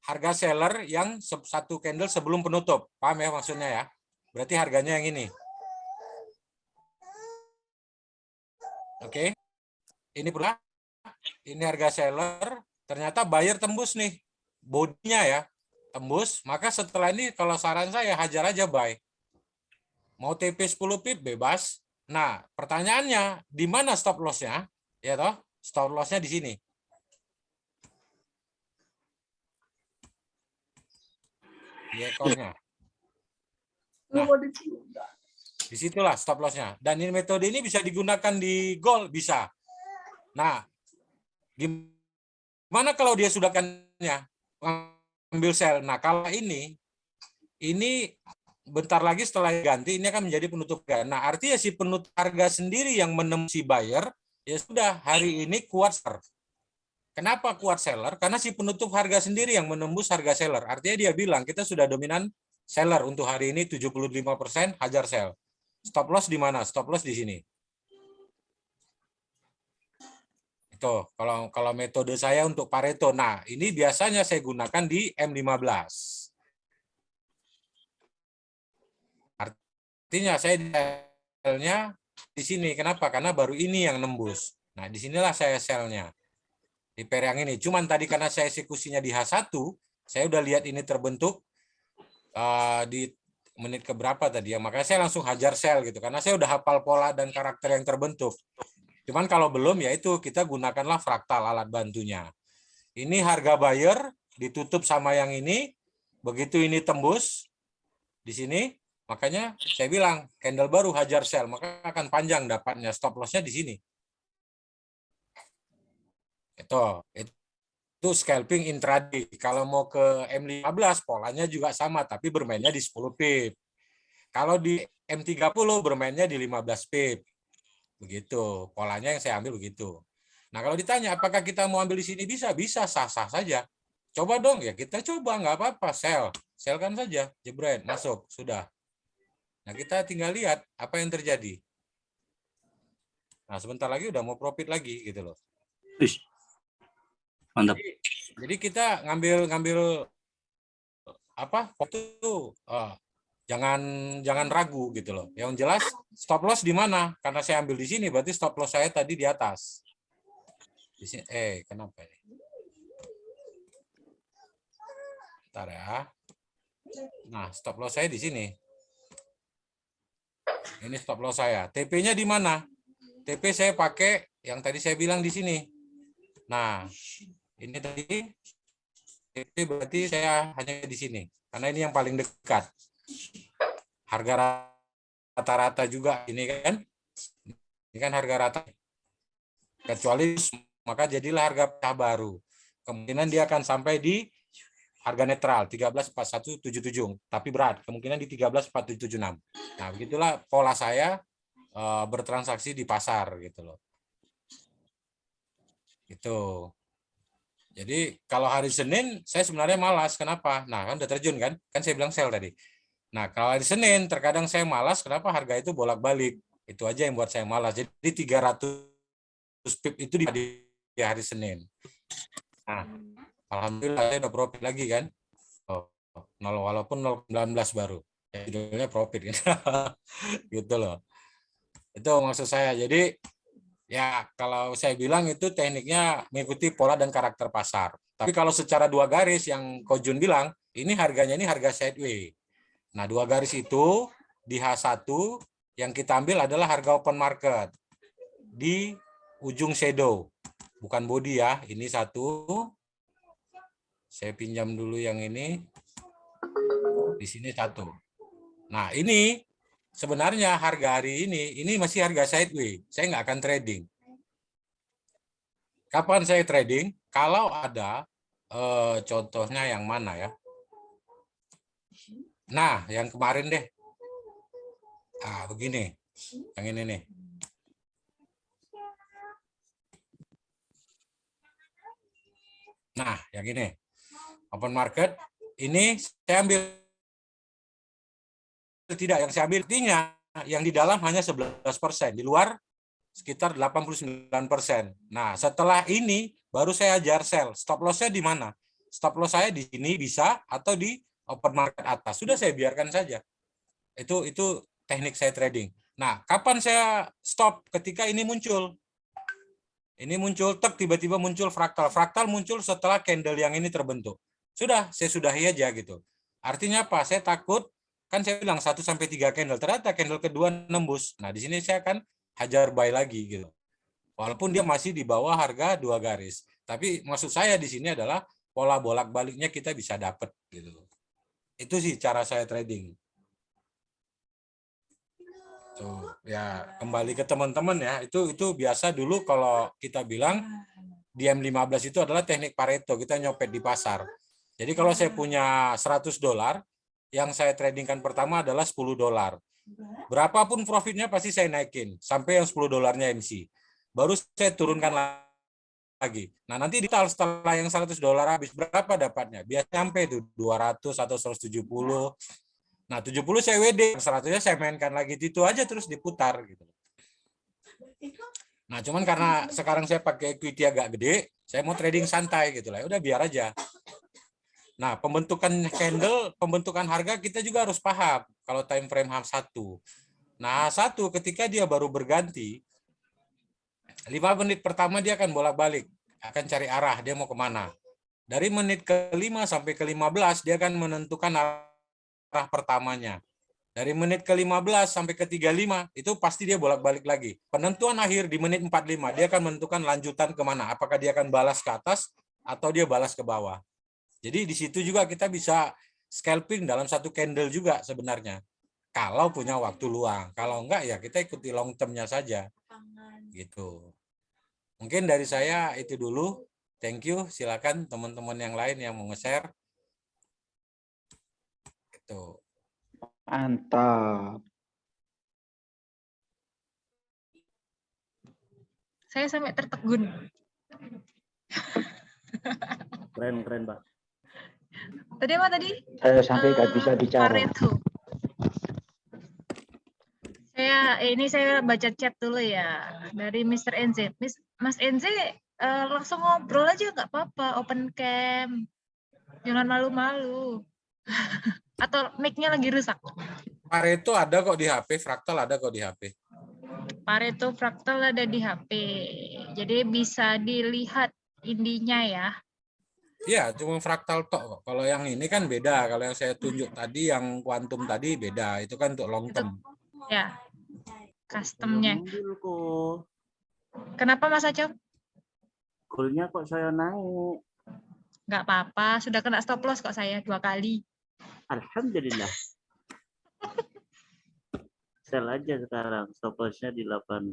harga seller yang 1 candle sebelum penutup. Paham ya maksudnya ya? Berarti harganya yang ini. Oke. Ini pula, ini harga seller, ternyata buyer tembus nih. Bodinya ya, tembus. Maka setelah ini kalau saran saya hajar aja buy. Mau TP 10 pip bebas. Nah, pertanyaannya di mana stop loss-nya? Ya toh? Stop loss-nya di sini. Di ekornya. Nah, disitulah stop loss-nya. Dan ini metode ini bisa digunakan di gold, bisa. Nah, gimana kalau dia sudah kannya ambil sell? Nah, kalau ini bentar lagi setelah ganti, ini akan menjadi penutup harga. Nah, artinya si penutup harga sendiri yang menemukan si buyer, ya sudah, hari ini kuat seller. Kenapa kuat seller? Karena si penutup harga sendiri yang menembus harga seller. Artinya dia bilang, kita sudah dominan seller untuk hari ini 75%, hajar sell. Stop loss di mana? Stop loss di sini. Itu kalau metode saya untuk Pareto. Nah, ini biasanya saya gunakan di M15. Artinya saya sell-nya di sini. Kenapa? Karena baru ini yang nembus. Nah, disinilah saya sell-nya. Di pair yang ini. Cuman tadi karena saya eksekusinya di H1, saya udah lihat ini terbentuk di menit keberapa tadi ya. Makanya saya langsung hajar sell gitu. Karena saya udah hafal pola dan karakter yang terbentuk. Cuman kalau belum ya itu kita gunakanlah fraktal alat bantunya. Ini harga buyer ditutup sama yang ini. Begitu ini tembus di sini, Makanya saya bilang candle baru hajar sell, maka akan panjang dapatnya. Stop loss-nya di sini. Itu scalping intraday. Kalau mau ke M15 polanya juga sama, tapi bermainnya di 10 pip. Kalau di M30 bermainnya di 15 pip. Begitu. Polanya yang saya ambil begitu. Nah, kalau ditanya apakah kita mau ambil di sini, bisa sah-sah saja. Coba dong, ya kita coba, nggak apa-apa, sell kan saja, jebret, masuk, sudah. Nah, kita tinggal lihat apa yang terjadi. Nah, sebentar lagi udah mau profit lagi gitu loh. Mantap. Jadi kita ngambil apa waktu itu jangan ragu gitu loh. Yang jelas stop loss di mana? Karena saya ambil di sini, berarti stop loss saya tadi di atas. Di sini, kenapa ini? Bentar ya. Nah, stop loss saya di sini. Ini stop loss saya. TP-nya di mana? TP saya pakai yang tadi saya bilang di sini. Nah, ini tadi TP berarti saya hanya di sini. Karena ini yang paling dekat. Harga rata-rata juga ini kan. Ini kan harga rata. Kecuali maka jadilah harga pecah baru. Kemungkinan dia akan sampai di harga netral 13.4177, tapi berat kemungkinan di 13.4776. Nah, begitulah pola saya bertransaksi di pasar gitu loh. Itu. Jadi kalau hari Senin saya sebenarnya malas. Kenapa? Nah, kan udah terjun kan? Kan saya bilang sell tadi. Nah, kalau hari Senin terkadang saya malas. Kenapa? Harga itu bolak-balik. Itu aja yang buat saya malas. Jadi 300 pip itu di hari Senin. Nah, alhamdulillah saya udah profit lagi kan. Walaupun 0,19 baru. Ya, judulnya profit gitu. Gitu loh. Itu maksud saya. Jadi ya kalau saya bilang itu tekniknya mengikuti pola dan karakter pasar. Tapi kalau secara dua garis yang Ko Jun bilang, ini harganya ini harga sideways. Nah, dua garis itu di H1 yang kita ambil adalah harga open market di ujung shadow. Bukan body ya, ini satu. Saya pinjam dulu yang ini. Di sini satu. Nah, ini sebenarnya harga hari ini masih harga sideways. Saya nggak akan trading. Kapan saya trading? Kalau ada contohnya yang mana ya? Nah, yang kemarin deh. Begini. Yang ini nih. Nah, yang ini. Open market. Ini saya ambil. Tidak, yang saya ambil artinya yang di dalam hanya 11%, di luar sekitar 89%. Nah, setelah ini baru saya ajar sell. Stop loss-nya di mana? Stop loss saya di sini bisa atau di open market atas. Sudah saya biarkan saja. Itu teknik saya trading. Nah, kapan saya stop? Ketika ini muncul. Ini muncul tiba-tiba muncul fraktal. Fraktal muncul setelah candle yang ini terbentuk. Sudah, saya sudahi aja gitu. Artinya apa? Saya takut. Kan saya bilang 1 sampai 3 candle. Ternyata candle kedua nembus. Nah, di sini saya akan hajar buy lagi gitu. Walaupun dia masih di bawah harga 2 garis. Tapi maksud saya di sini adalah pola bolak-baliknya kita bisa dapat gitu. Itu sih cara saya trading. Tuh, ya kembali ke teman-teman ya. Itu biasa dulu kalau kita bilang di M15 itu adalah teknik Pareto, kita nyopet di pasar. Jadi kalau saya punya $100, yang saya tradingkan pertama adalah $10. Berapapun profitnya pasti saya naikin sampai yang $10-nya MC. Baru saya turunkan lagi. Nah, nanti setelah yang $100 habis berapa dapatnya? Biasanya sampai itu 200 atau 170. Nah, 70 saya WD, 100-nya saya mainkan lagi, itu aja terus diputar gitu. Nah, cuman karena sekarang saya pakai equity agak gede, saya mau trading santai gitu lah. Udah biar aja. Nah, pembentukan candle, pembentukan harga kita juga harus paham kalau time frame H1. Nah, H1 ketika dia baru berganti, 5 menit pertama dia akan bolak-balik, akan cari arah, dia mau kemana. Dari menit ke-5 sampai ke-15, dia akan menentukan arah pertamanya. Dari menit ke-15 sampai ke-35, itu pasti dia bolak-balik lagi. Penentuan akhir di menit 45, dia akan menentukan lanjutan kemana. Apakah dia akan balas ke atas atau dia balas ke bawah. Jadi di situ juga kita bisa scalping dalam satu candle juga sebenarnya. kalau punya waktu luang. Kalau enggak ya kita ikuti long term-nya saja. Gitu. Mungkin dari saya itu dulu. Thank you. Silakan teman-teman yang lain yang mau nge-share. Gitu. Mantap. Saya sampai tertegun. Keren, Pak. Tadi apa tadi? Saya sampai nggak bisa bicara. Pareto. Saya baca chat dulu ya dari Mr. NZ. Mas NZ langsung ngobrol aja nggak apa-apa, open cam. Jangan malu-malu. Atau mic-nya lagi rusak. Pareto ada kok di HP, fraktal ada kok di HP. Pareto fraktal ada di HP. Jadi bisa dilihat indinya ya. Iya, cuma fraktal tok kok. Kalau yang ini kan beda. Kalau yang saya tunjuk tadi, yang kuantum tadi beda. Itu kan untuk long term. Ya, customnya. Kok. Kenapa Mas Acom? Goalnya kok saya naik. Nggak apa-apa, sudah kena stop loss kok saya 2 kali. Alhamdulillah. Sell aja sekarang. Stop loss-nya di 18.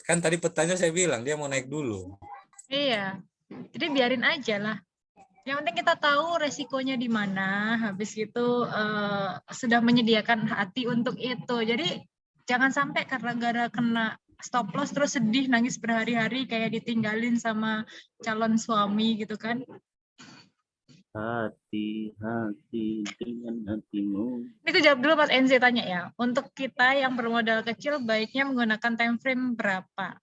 Kan tadi petanya saya bilang dia mau naik dulu. Iya, jadi biarin aja lah. Yang penting kita tahu resikonya di mana, habis itu sudah menyediakan hati untuk itu. Jadi jangan sampai karena gara kena stop loss terus sedih, nangis berhari-hari kayak ditinggalin sama calon suami gitu kan. Hati-hati dengan hatimu. Ini aku jawab dulu Mas NZ tanya ya. Untuk kita yang bermodal kecil baiknya menggunakan time frame berapa?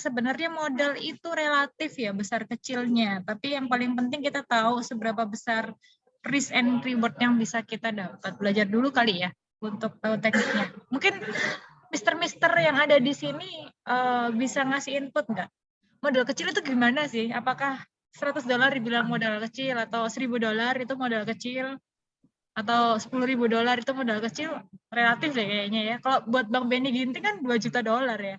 Sebenarnya modal itu relatif ya besar kecilnya. Tapi yang paling penting kita tahu seberapa besar risk and reward yang bisa kita dapat. Belajar dulu kali ya untuk tahu tekniknya. Mungkin mister yang ada di sini bisa ngasih input nggak? Modal kecil itu gimana sih? Apakah $100 dibilang modal kecil atau $1.000 itu modal kecil? Atau $10.000 itu modal kecil, relatif deh kayaknya ya. Kalau buat Bang Benny Ginting kan $2 juta ya.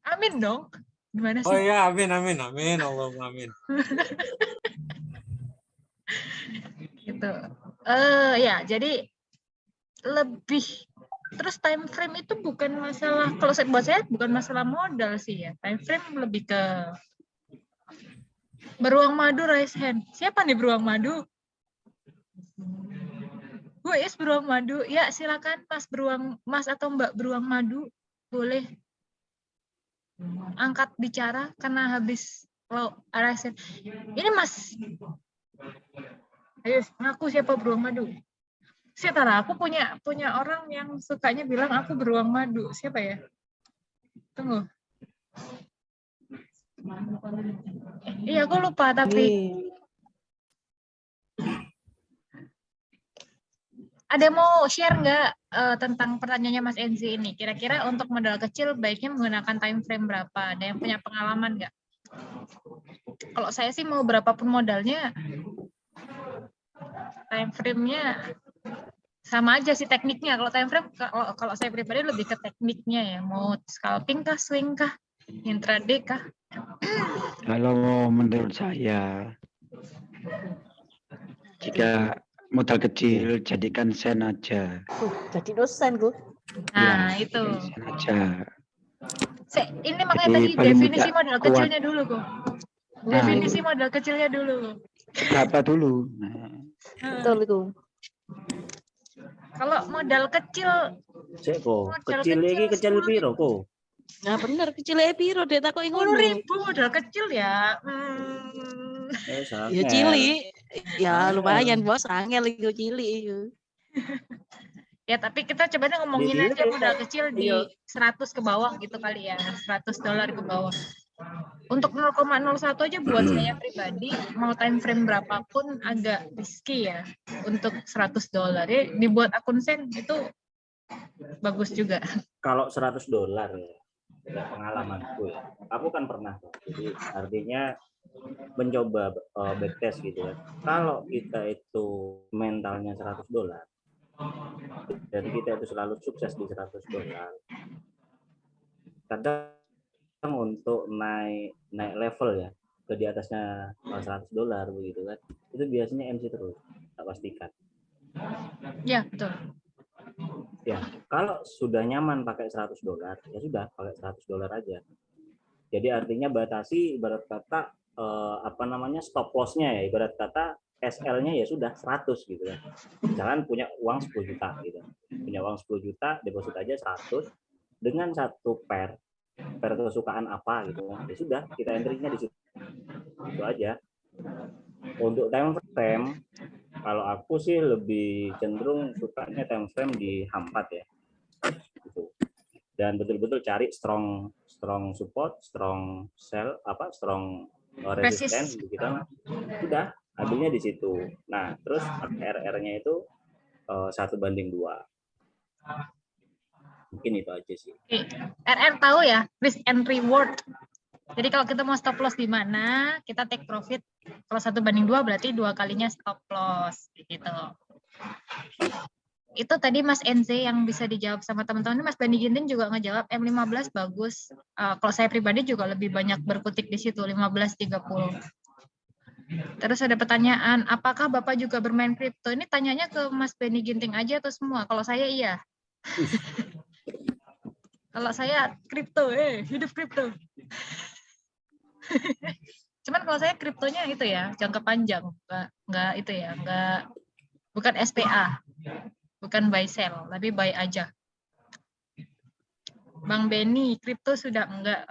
Amin dong. Gimana sih? Oh iya, amin, Allahumma amin. Gitu. Ya, jadi lebih terus time frame itu bukan masalah, kalau buat saya bukan masalah modal sih ya. Time frame lebih ke beruang madu raise hand. Siapa nih beruang madu? Gue is beruang madu. Ya, silakan Mas atau Mbak beruang madu boleh angkat bicara karena habis raise hand. Ini Mas. Ayo ngaku siapa beruang madu? Siapa aku punya orang yang sukanya bilang aku beruang madu. Siapa ya? Tunggu. Iya, aku lupa tapi ada mau share nggak tentang pertanyaannya Mas Enzi ini? Kira-kira untuk modal kecil baiknya menggunakan time frame berapa? Ada yang punya pengalaman nggak? Kalau saya sih mau berapapun modalnya, time frame-nya sama aja sih tekniknya. Kalau time frame, kalau saya pribadi lebih ke tekniknya ya. Mau scalping kah, swing kah, intraday kah? Kalau menurut saya, jika modal kecil jadikan sen aja. Jadi dosen gue. Nah, Ya, itu. sen aja. Ini makanya Jadi tadi paling definisi tidak modal kuat. kecilnya dulu kok. Definisi modal kecilnya dulu. Berapa dulu? Nah, Betul itu. Kalau modal kecil, Cek kok, modal kecil lagi kecil 10.000. piro kok? Nah bener kecil piro dek takoki ngono. 10.000 modal kecil ya. Ya cili. Ya lumayan bos, angel iku cili iku. Ya tapi kita coba ngomongin Iya, aja modal kecil di iya. 100 ke bawah gitu kali ya. $100 ke bawah. Untuk 0,01 aja buat saya pribadi, mau time frame berapapun agak risky ya untuk $100. Ya, dibuat akun sen itu bagus juga. Kalau $100 ya pengalamanku ya. Aku kan pernah. Jadi artinya mencoba backtest gitu ya. Kalau kita itu mentalnya $100, jadi kita itu selalu sukses di $100. Kadang untuk naik level ya, ke di atasnya $100 begitu kan, itu biasanya MC terus, tak pastikan. Ya, betul. Ya, kalau sudah nyaman pakai $100, ya sudah pakai $100 aja. Jadi artinya batasi ibarat kata stop loss-nya ya, ibarat kata SL-nya ya sudah 100 gitu ya. Misalkan punya uang 10 juta gitu. Punya uang 10 juta, deposit aja 100 dengan satu pair kesukaan apa gitu kan. Ya sudah, kita entry-nya di situ. Itu aja. Untuk time frame, kalau aku sih lebih cenderung sukanya time frame di H4 ya. Gitu. Dan betul-betul cari strong support, strong sell, strong resistance begitu. Sudah, ambilnya di situ. Nah, terus RR-nya itu 1:2. Mungkin itu aja sih. RR tahu ya, risk and reward. Jadi kalau kita mau stop loss di mana, kita take profit. Kalau 1:2 berarti 2 kalinya stop loss gitu. Itu tadi Mas NZ yang bisa dijawab sama teman-teman. Mas Bani Ginting juga ngejawab M15 bagus. Kalau saya pribadi juga lebih banyak berkutik di situ 15.30. Terus ada pertanyaan, apakah Bapak juga bermain kripto? Ini tanyanya ke Mas Bani Ginting aja atau semua? Kalau saya iya. Kalau saya kripto, hidup kripto. Cuman kalau saya kriptonya itu ya, jangka panjang. Enggak itu ya, bukan SPA. Bukan buy sell, tapi buy aja. Bang Benny, kripto sudah enggak.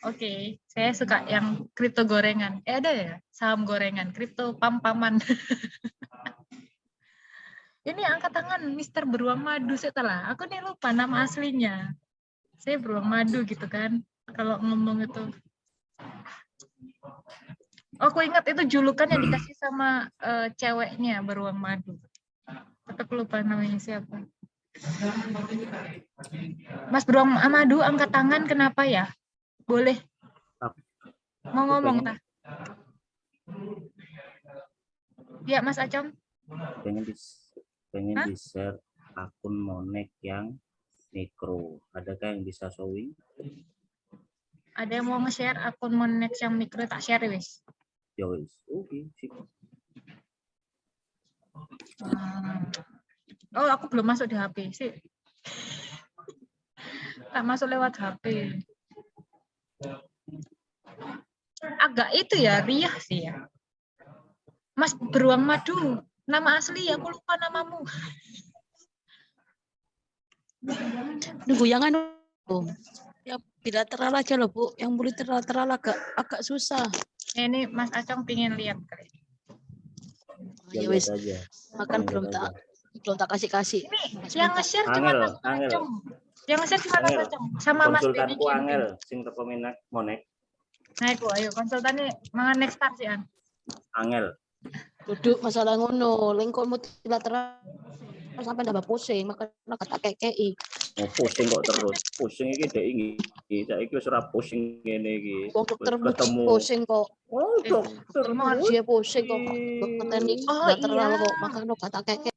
Oke, saya suka yang kripto gorengan. Ada ya, saham gorengan, kripto pam-paman. Ini angkat tangan Mister Beruang Madu setelah. Aku nih lupa nama aslinya. Saya Beruang Madu gitu kan. Kalau ngomong itu. Oh, aku ingat itu julukan yang dikasih sama ceweknya Beruang Madu. Tapi aku lupa namanya siapa. Mas Beruang Madu angkat tangan kenapa ya? Boleh. Mau ngomong tak? Ya Mas Acong. Pengen di-share akun Monex yang mikro. Adakah yang bisa showing? Ada yang mau nge-share akun Monex yang mikro, tak share wis. Ya wis. Oke, sip. Oh, aku belum masuk di HP sih. Tak masuk lewat HP. Agak itu ya, riah sih ya. Mas Beruang Madu, nama asli aku lupa namamu. Nunggu yang anu, yang bilateral aja loh Bu, yang multilateral agak susah. Ini Mas Acong pingin lihat kali. Ya wis, makan belum tak kasih. Ini yang nge-share cuma Mas Acong. Yang nge-share cuma Mas Acong sama Mas Benny. Konsultanku angel sing teko Monex. Nah, ayo konsultannya mangan next start sih an. Angel. Duduk masalah ngono, lengkol multilateral sampai tambah pusing, makanya kata KKI. Oh, pusing kok terus. Pusing iki dek iki. Saiki wis ora pusing ngene iki. Wong dokter pusing kok. Oh, dokter. Dia pusing kok. Teknik lateral kok, makanya kata KKI.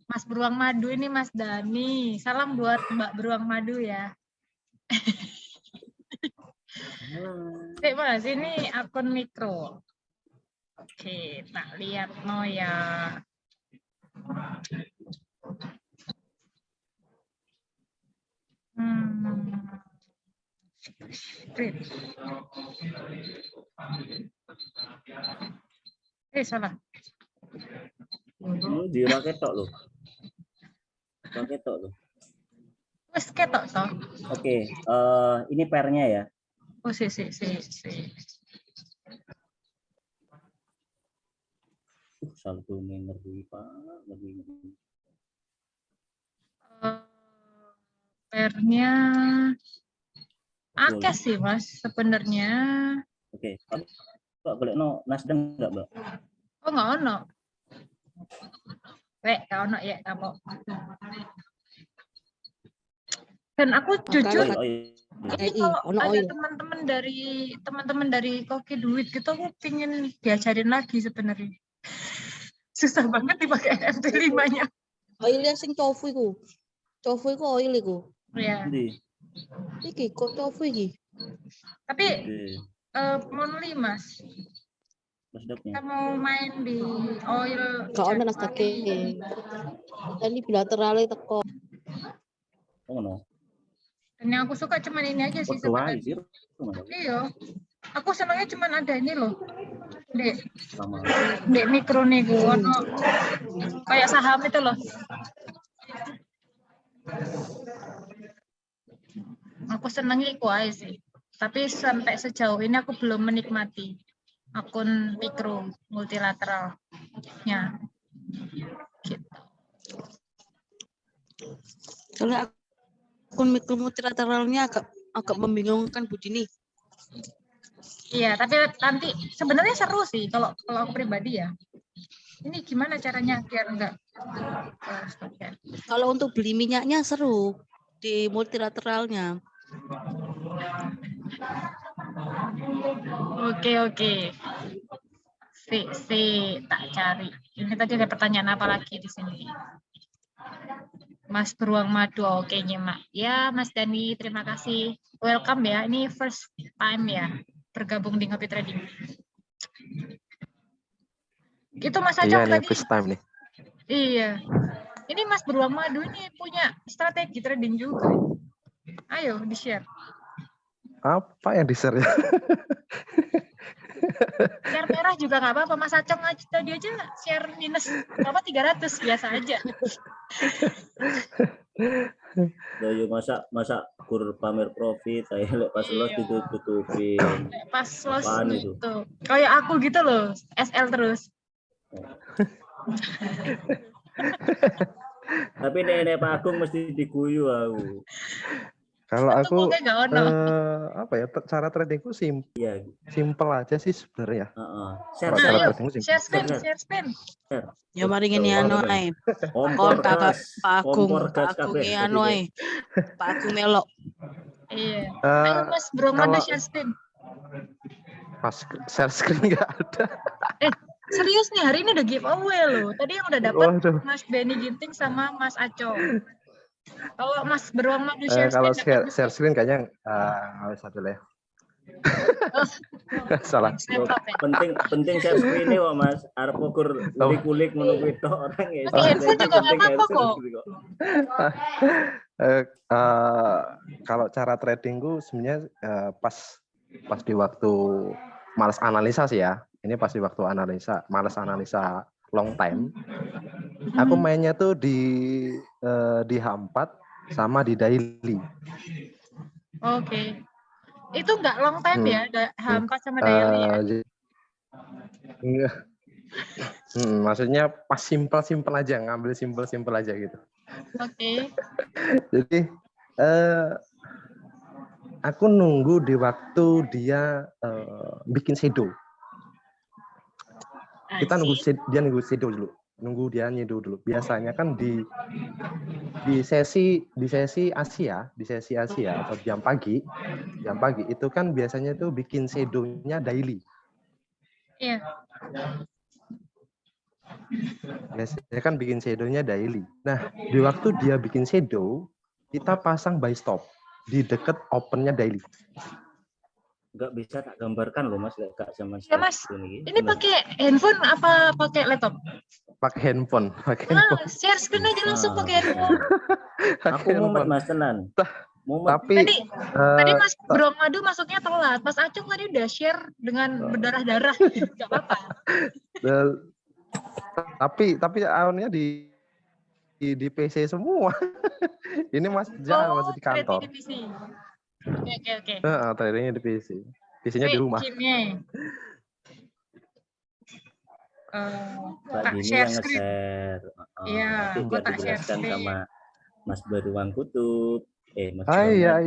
Mas Beruang Madu ini Mas Dani. Salam buat Mbak Beruang Madu ya. Mas, ini akun mikro. Oke, tak lihat no ya. Salah. Dira ketok loh. Ketok loh. Wes ketok toh. Oke, ini pairnya ya. Oh, si. Saldo ngeri Pak, lebih. Pairnya akeh sih Mas sebenarnya. Oke, Mbak boleh Nasdem enggak, Mbak? Oh, enggak ono. Enggak ono ya kamu. Dan aku jujur kalau ada teman-teman dari Koki Duit gitu, aku pingin diajarin lagi sebenarnya. Susah banget dipakai MT5-nya. Oil sing tofu iku. Tofu iku oil iku. Iya. Iki kok tofu iki. Tapi Monthly, Mas. Masdaknya. Kita mau main di oil. Gak ono nas take. Ini bilateral teko. Oh no. Dan yang aku suka cuman ini aja sih Waduh, sebenarnya. sih. Iya. Aku senangnya cuman ada ini loh. Dek, Sama. dek mikro nih gua ono kayak saham itu loh. Aku senangnya itu aja sih. Tapi sampai sejauh ini aku belum menikmati akun mikro multilateralnya. Gitu. Kalau akun mikro multilateralnya agak membingungkan Bu Dini. Iya, tapi nanti sebenarnya seru sih kalau aku pribadi ya. Ini gimana caranya biar enggak? Kalau untuk beli minyaknya seru di multilateralnya. Oke. Si, tak cari. Ini tadi ada pertanyaan apa lagi di sini? Mas Beruang Madu, oke nyimak. Ya, Mas Dani, terima kasih. Welcome ya. Ini first time ya bergabung di Ngopi Trading. Itu Mas Acok Iya nih, tadi. first time nih. Iya. Ini Mas Beruang Madu ini punya strategi trading juga. Ayo, di-share. Apa yang di-share ya? Share merah juga nggak apa-apa. Mas Acong tadi aja share minus berapa 300 biasa aja. Yo masa kur pamer profit, saya pas los Iya. ditutup-tutupin. Pas los Apaan itu? itu. Kayak aku gitu loh, SL terus. Tapi nenek Pak Agung mesti diguyu aku. Kalau Itu aku pokoknya nggak ono. apa ya, cara tradingku Iya. simple aja sih sebenarnya. Share Nah, Cara ayo, tradingku simple. share spin, Share. share spin. Ya mari ngene anu ae. Kompor Pak gas. Agung, Kompor gas Pak Agung kabeh. anu ae. Pak Agung melok. Iya. Ayo Mas Beruang Madu share spin. Pas share screen nggak ada. Serius nih, hari ini udah giveaway loh. Tadi yang udah dapat Waduh. Mas Benny Ginting sama Mas Aco. Kalau Mas Beruang Madu share Kalau spin share screen kayaknya harus satu lah. Salah. Penting share screen kok Mas. Arep ukur kulik-kulik ngono kuwi tok orang ya. Pakai handphone juga nggak apa-apa kok. Kalau cara tradingku sebenarnya pas di waktu malas analisa sih ya. Ini pas di waktu malas analisa long time. Aku mainnya tuh di H4 sama di daily. Oke. Itu nggak long time ya, H4 sama daily ya? Maksudnya pas simple aja, ngambil simple aja gitu. Oke. Jadi aku nunggu di waktu dia bikin shadow. Kita nunggu shadow dulu. Nunggu dia nyedow dulu. Biasanya kan di sesi Asia atau jam pagi itu kan biasanya tuh bikin shadow-nya daily. Iya. Biasanya kan bikin shadow-nya daily. Nah, di waktu dia bikin shadow, kita pasang buy stop di dekat open-nya daily. Nggak bisa tak gambarkan loh Mas, nggak zaman Ya Mas, ini pakai handphone apa pakai laptop? Pakai handphone. Share screen aja langsung pakai handphone. Aku mumet Mas tenan. Tapi tadi Mas Beruang Madu masuknya telat. Mas Acung tadi udah share dengan berdarah-darah. Nggak apa-apa. Tapi awalnya di PC semua. Ini masih di kantor. Trading di PC. Oke. Tradingnya di PC. PC-nya di rumah. Mbak Dini yang nge-share. Iya, Biar dijelaskan sama Mas Beruang Kutub. Mas Iya.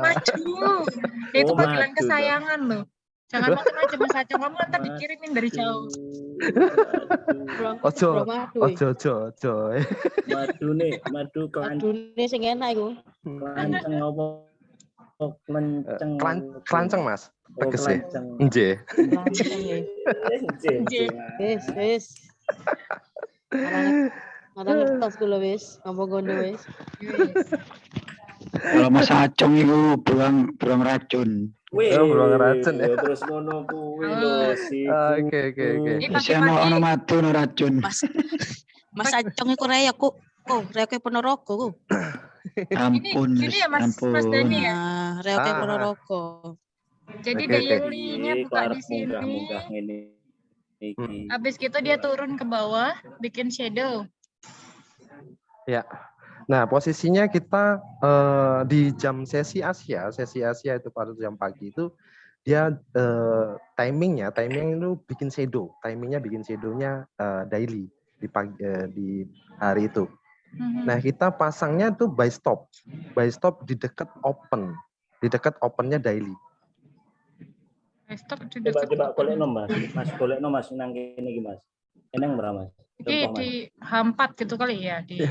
Maju. Itu panggilan kesayangan loh. Jangan macam-macam Mas Acung, kamu ntar dikirimin dari jauh. Ojo. Madu Adune sing enak iku. Klanceng apa? Klanceng Mas. Teges ya. Nggih. Wis. Ada ngertos kula wis, ngomong ngono wis. Kalau Mas Acong itu beruang racun. Wih, beruang racun ya. terus ngono kuwi Oh. lho si. Oke. Ini Bisa ono mati ono racun. Mas Acong iku reyek kok. Oh, reyek Ponorogo ku. Ampun, Ini ya Mas ampun. Dani ya. Nah, reyek Ah. Ponorogo. Jadi Oke, oke. daily-nya Iki buka arep di sini. munggah-munggah ngene iki. Habis gitu dia turun ke bawah, bikin shadow. Ya. Nah, posisinya kita di jam sesi Asia itu pada jam pagi itu dia timing itu bikin shadow. Timingnya bikin shadownya daily di pagi di hari itu. Nah, kita pasangnya tuh by stop di dekat open, di dekat opennya daily. Stop di Coba dekat. golekno Mas golekno Mas nang kene iki Mas. Eneng berapa Mas? Di Contoh Mas. H4 gitu kali ya di.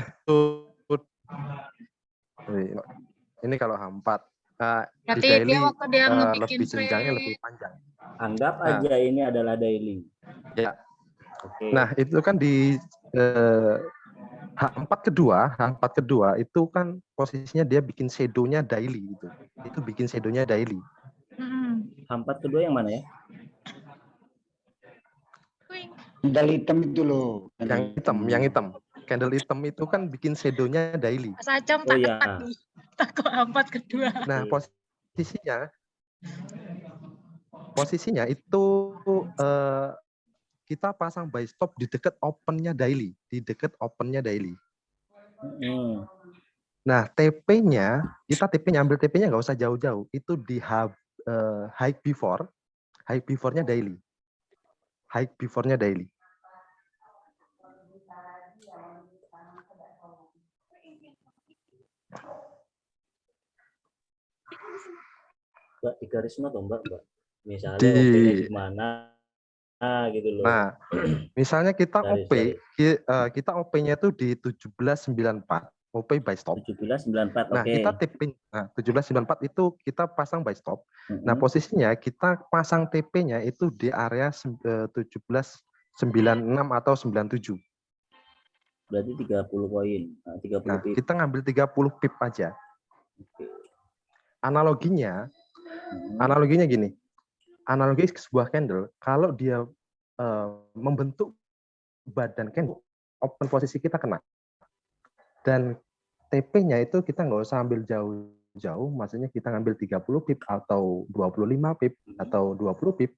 Ini kalau H4. Berarti Di daily dia waktu dia ngebikin lebih jenjangnya lebih panjang. Anggap aja ini adalah daily. Ya. Oke. Nah, itu kan di H4 kedua itu kan posisinya dia bikin shadow-nya daily gitu. Itu bikin shadow-nya daily. H4 kedua yang mana ya? Candle hitam itu loh. Yang hitam. Candle hitam itu kan bikin shadow-nya daily. Mas Acong tak ketat nih. Takut H4 kedua. Nah, posisinya itu kita pasang by stop di dekat opennya daily, Nah, TP-nya ambil TP-nya nggak usah jauh-jauh, itu di high before-nya daily. High before-nya daily. Mbak di garisnya tuh Mbak. Misalnya OP-nya gimana gitu loh. Nah, misalnya kita kita OP-nya itu di 1794, OP by stop. 1794, nah, oke. Kita TP 1794 itu kita pasang by stop. Nah, posisinya kita pasang TP-nya itu di area 1796 atau 97. Berarti 30 poin. 30 pip. Kita ngambil 30 pip aja. Analoginya gini. Analogi sebuah candle, kalau dia membentuk badan candle, open posisi kita kena. Dan TP-nya itu kita nggak usah ambil jauh-jauh, maksudnya kita ngambil 30 pip atau 25 pip atau 20 pip,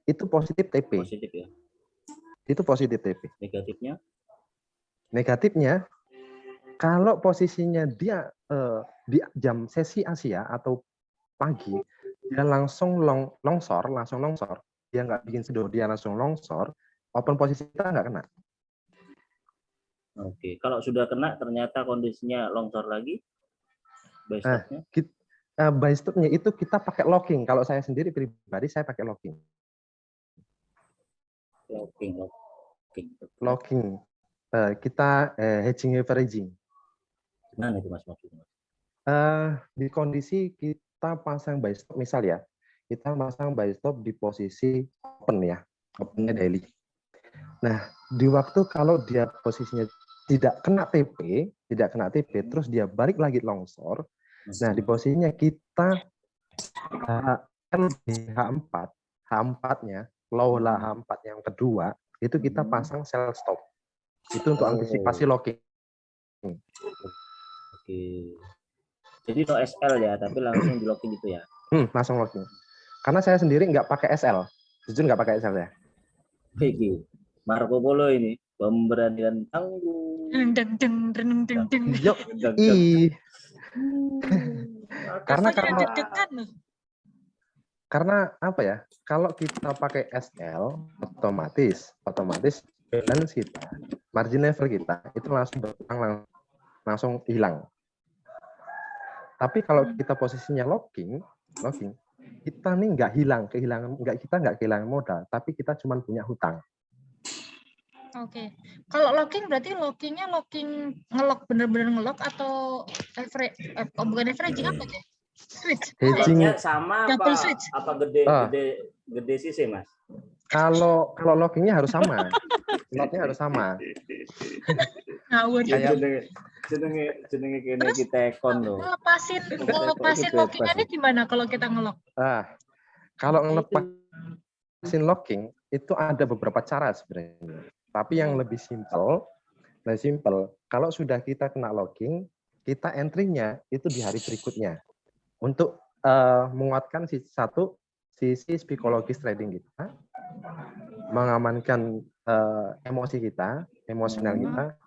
itu positif TP. Positif ya. Itu positif TP. Negatifnya, kalau posisinya dia di jam sesi Asia atau pagi, dia langsung longsor, dia nggak bikin shadow, dia langsung longsor, open posisi kita nggak kena. Oke, kalau sudah kena ternyata kondisinya longsor lagi, by stop-nya? By stop-nya itu kita pakai locking. Kalau saya sendiri pribadi, saya pakai locking. Locking. Kita hedging averaging. Gimana itu Mas maksudnya? Di kondisi kita pasang buy stop, misal ya, kita pasang buy stop di posisi open ya, opennya daily. Nah, di waktu kalau dia posisinya tidak kena TP, terus dia balik lagi longsor. Nah, di posisinya kita di H4-nya, low lah H4 yang kedua, itu kita pasang sell stop. Itu untuk antisipasi locking. Oke. Jadi no SL ya, tapi langsung di locking gitu ya? Langsung locking. Karena saya sendiri nggak pakai SL. Jujur nggak pakai SL ya. Oke. Marco Polo ini, pemberanian tangguh. Karena apa ya? Kalau kita pakai SL, otomatis balance kita, margin level kita itu langsung hilang. Tapi kalau kita posisinya locking, kita nih nggak kehilangan modal, tapi kita cuma punya hutang. Oke. Kalau locking berarti lockingnya ngelock bener-bener ngelock atau bukan averaging apa ya? Switch. Hedgingnya sama double switch. apa gede sih Mas? Kalau lockingnya harus sama. Lotnya harus sama. jenenge kene Terus, kita ekon loh. ngelepasin lockingannya gimana kalau kita ngelok? Kalau Nah, itu. ngelepasin locking itu ada beberapa cara sebenarnya. Tapi yang lebih simpel, kalau sudah kita kena locking, kita entry-nya itu di hari berikutnya untuk menguatkan sisi psikologis trading kita, mengamankan emosi kita, emosional kita.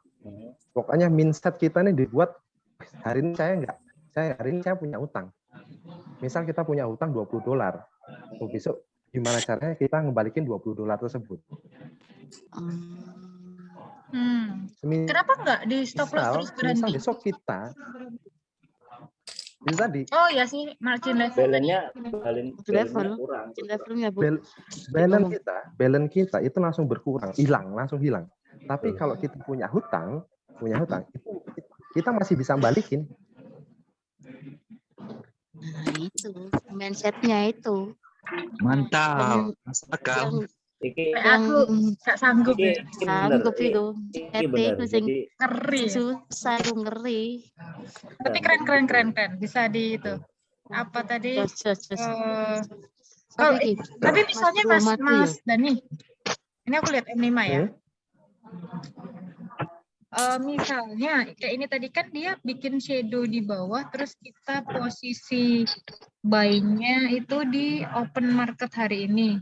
Pokoknya mindset kita ini dibuat hari ini hari ini saya punya utang. Misal kita punya utang $20. Besok gimana caranya kita ngembalikin $20 tersebut? Kenapa nggak di stop loss terus berhenti? Besok kita itu tadi. Oh ya sih, margin level tadi. kurang. Levelnya, Bu. Balance kita itu langsung berkurang, langsung hilang. Tapi kalau kita punya hutang itu kita masih bisa balikin. Nah, itu mindsetnya itu. Mantap, masuk akal. Aku nggak sanggup. Sanggup itu. Itu sing Ngeri. susah, itu ngeri. Tapi keren. Bisa di itu. Apa tadi? Tapi misalnya Mas Dani, ini aku lihat M5 ya. Misalnya kayak ini tadi kan dia bikin shadow di bawah, terus kita posisi buy-nya itu di open market hari ini.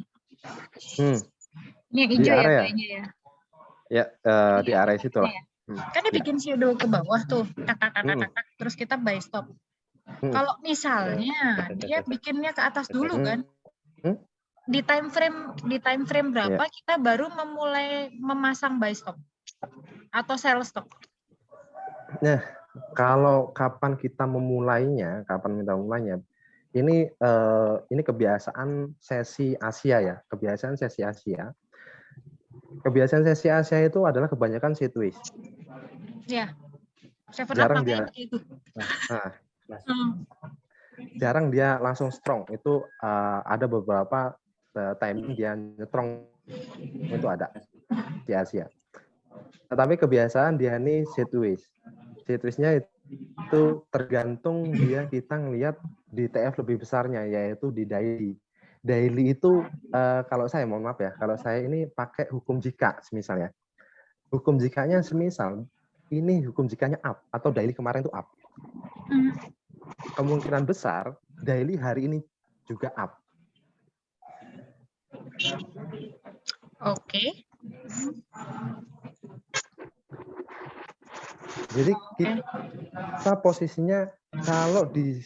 Ini yang hijau ya kayaknya ya. Ya, di area situ lah. Kan dia bikin shadow ke bawah tuh, tak, terus kita buy stop. Kalau misalnya dia bikinnya ke atas dulu kan, di time frame berapa kita baru memulai memasang buy stop atau sell stop? Nah, kalau kapan kita memulainya? Ini kebiasaan sesi Asia ya. Kebiasaan sesi Asia itu adalah kebanyakan sideways. Ya. Jarang dia. Jarang dia langsung strong. Itu ada beberapa timing dia nyetrong itu ada di Asia. Tetapi kebiasaan dia ini sideways. Sideways-nya itu tergantung kita ngelihat di TF lebih besarnya, yaitu di daily. Daily itu kalau saya mohon maaf ya, kalau saya ini pakai hukum jika misalnya. Hukum jikanya semisal ini hukum jikanya up atau daily kemarin itu up. Kemungkinan besar daily hari ini juga up. Oke. Jadi kita posisinya kalau di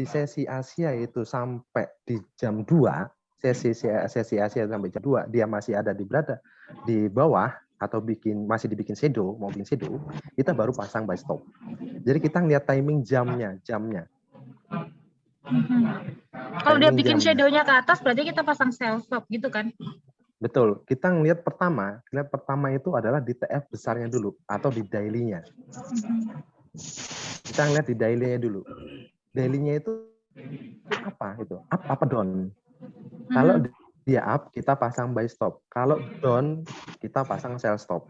sesi Asia itu sampai di jam 2, sesi Asia sampai jam 2 dia masih ada berada di bawah atau masih dibikin shadow, mau bikin shadow, kita baru pasang buy stop. Jadi kita ngeliat timing jamnya. Kalau dia bikin shadow-nya ke atas berarti kita pasang sell stop gitu kan? Betul. Kita ngelihat pertama itu adalah di TF besarnya dulu atau di daily-nya. Kita ngelihat di daily-nya dulu. Daily-nya itu apa itu? Up apa down? Kalau dia up, kita pasang buy stop. Kalau down, kita pasang sell stop.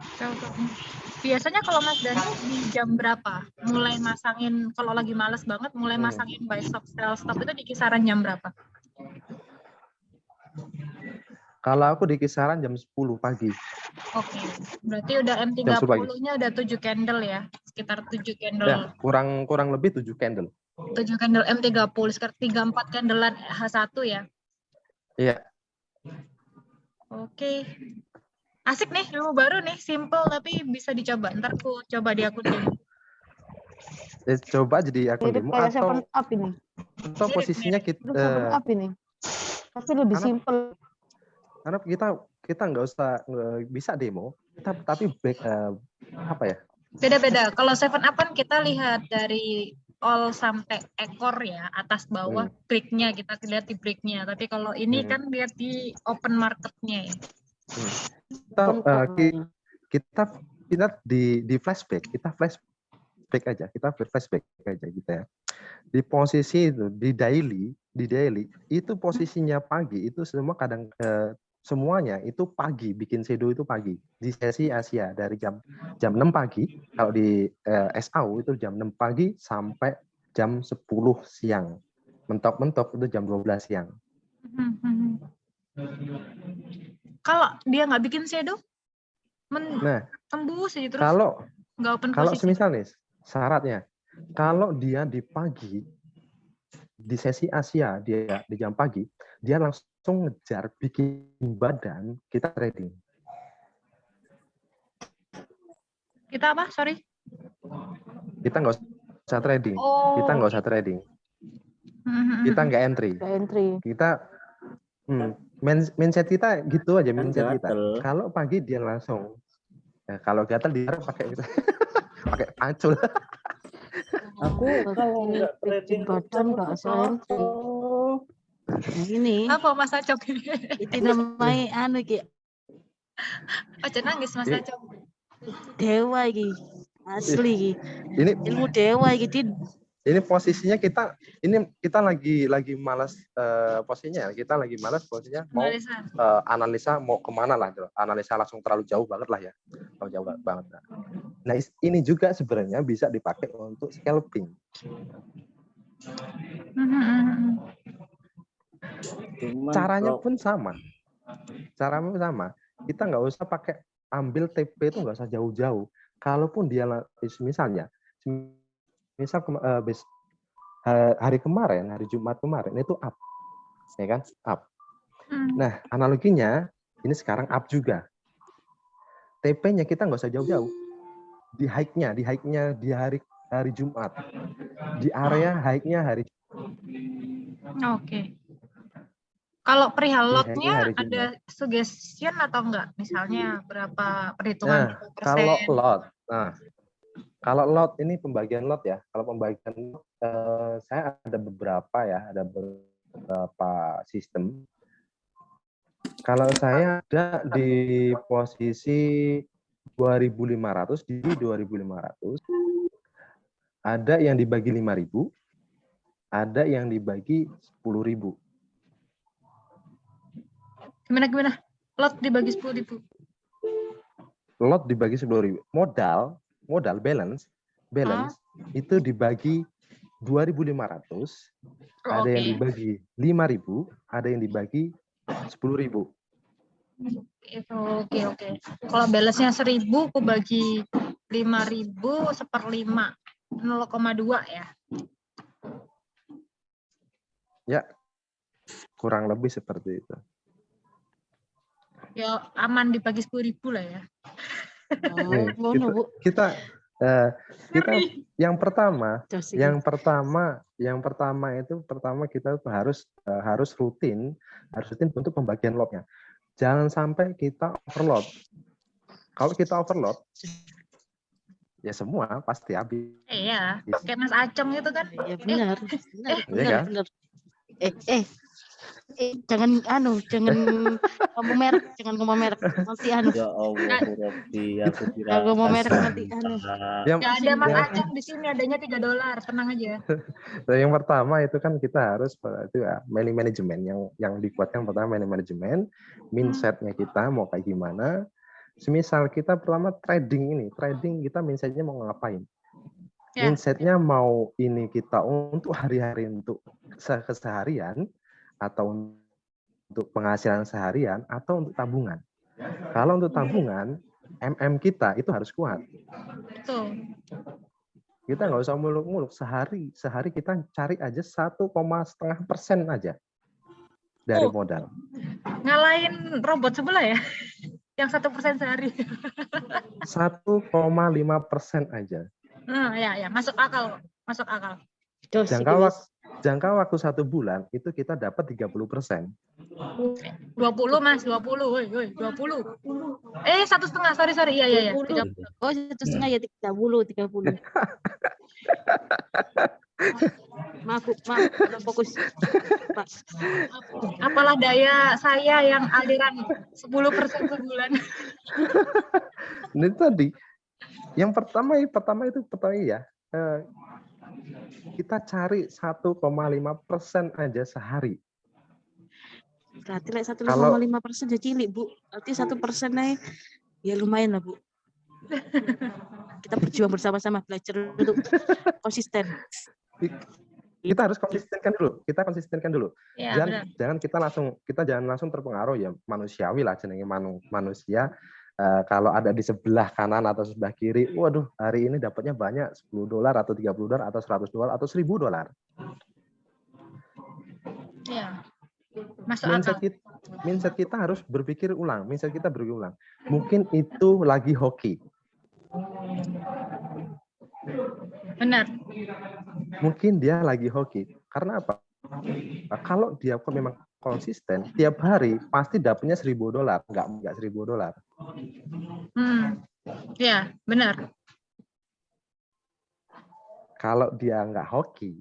Biasanya kalau Mas Dani di jam berapa? Mulai masangin, kalau lagi males banget, mulai masangin buy stop, sell stop itu di kisaran jam berapa? Kalau aku di kisaran jam 10 pagi. Oke, berarti udah M30-nya udah 7 candle ya? Sekitar 7 candle. Ya, kurang lebih 7 candle. 7 candle M30, sekitar 3-4 candlean H1 ya? Iya. Oke. Asik nih, ilmu baru nih, simple tapi bisa dicoba. Ntar aku coba di akun demo. Coba jadi akun demo Kayak 7up ini. Atau posisinya kita 7up ini. Tapi lebih simple. Karena kita nggak usah bisa demo, tapi apa ya? Beda-beda. Kalau 7up kan kita lihat dari all sampai ekor ya, atas bawah breaknya, kita lihat di breaknya. Tapi kalau ini kan lihat di open marketnya ya. Kita di flashback, kita flashback aja gitu ya. Di posisi itu di daily itu posisinya pagi itu semua kadang semuanya itu pagi, bikin shadow itu pagi. Di sesi Asia dari jam 6 pagi, kalau di SAU itu jam 6 pagi sampai jam 10 siang. Mentok-mentok itu jam 12 siang. Kalau dia nggak bikin shadow, Nah, tembus aja terus kalau nggak open kalau posisi. semisal nih syaratnya, kalau dia di pagi di sesi Asia dia di jam pagi, dia langsung ngejar bikin badan kita trading. Kita apa? Sorry. Kita nggak usah trading. Oh, Kita nggak usah trading. Kita nggak entry. Kita mindset kita gitu aja, Kan mindset kita. gatel. Kalau pagi dia langsung, ya, kalau gatel dia pakai pakai pacul. Aku kalau nggak trading badan nggak usah entry. Ini apa Mas Acok? itu namanya anu ki Aja nangis Mas Ini- Acok. dewa iki. Asli iki. Ini Ilmu dewa iki, Din. ini posisinya kita lagi malas posisinya, kita lagi malas posisinya mau Analisa. analisa mau kemana lah, gitu. Analisa langsung terlalu jauh banget lah ya, terlalu jauh banget. Nah ini juga sebenarnya bisa dipakai untuk scalping. Cuman Caranya kalau- pun sama, kita nggak usah pakai ambil TP itu nggak usah jauh-jauh. Kalaupun dia misalnya misal hari kemarin, hari Jumat kemarin itu up, ya kan, up. Nah analoginya ini sekarang up juga. TP-nya kita nggak usah jauh-jauh. Di high-nya di hari Jumat, di area high-nya hari. Oke. Kalau perihal Di lotnya hari Jumat. ada suggestion atau enggak? Misalnya berapa Nah, perhitungan persen? kalau lot ini pembagian lot ya. Kalau pembagian lot, saya ada beberapa ya, ada beberapa sistem. Kalau saya ada di posisi 2.500 di 2.500, ada yang dibagi 5.000, ada yang dibagi 10.000. Gimana? Lot dibagi 10.000. Lot dibagi 10.000. Modal balance itu dibagi 2.500, ada yang dibagi 5.000, ada yang dibagi 10.000. Itu oke. Kalau balance-nya 1.000 aku bagi 5.000 1/5, 0,2 ya. Ya, kurang lebih seperti itu. Ya aman dibagi 10.000 lah ya. Nih, kita yang pertama itu kita harus rutin untuk pembagian lotnya. Jangan sampai kita overload. Kalau kita overload, ya semua pasti habis. Iya, kayak Mas Acong itu kan. Ya benar. Iya kan? Jangan ngomong merek, nanti Ya Allah, Robi, aku kira Jangan ngomong merek nanti Nggak ada Mas Acong di sini, adanya $3, tenang aja. Nah, yang pertama itu kan kita harus itu ya, money management yang dikuatkan pertama money management, mindsetnya kita mau kayak gimana. Semisal kita pertama trading kita mindsetnya mau ngapain? Ya. Mindsetnya mau ini kita untuk hari-hari untuk keseharian atau untuk penghasilan seharian atau untuk tabungan. Kalau untuk tabungan, kita itu harus kuat. Betul. Kita nggak usah muluk-muluk, sehari kita cari aja 1,5% aja dari modal. Ngalahin robot sebelah ya, yang 1% sehari. 1,5% aja. Ya, masuk akal. Jangka waktu 1 bulan itu kita dapat 30%. 20 Mas, 20. Woi, 20. 1,5, sorry. Iya. 30. Oh, 1,5 ya 30. Maaf, fokus. Pak. Apalah daya saya yang aliran 10% sebulan. Ini tadi yang pertama itu ya. Kita cari 1,5% aja sehari. Berarti like Kalau 1,5% jadi cilik, Bu. Berarti 1% aja ya lumayan lah, Bu. Kita berjuang bersama-sama belajar untuk konsisten. kita harus konsistenkan dulu. Iya, Jangan benar. jangan langsung terpengaruh ya, manusiawi lah jenenge manusia. Kalau ada di sebelah kanan atau sebelah kiri, waduh hari ini dapatnya banyak $10 atau $30 atau $100 atau $1.000. Iya. Masuk akal. Mindset kita harus berpikir ulang. Mungkin itu lagi hoki. Benar. Mungkin dia lagi hoki. Karena apa? Nah, kalau dia memang konsisten, tiap hari pasti dapatnya $1.000, enggak $1.000. Ya, benar. Kalau dia enggak hoki,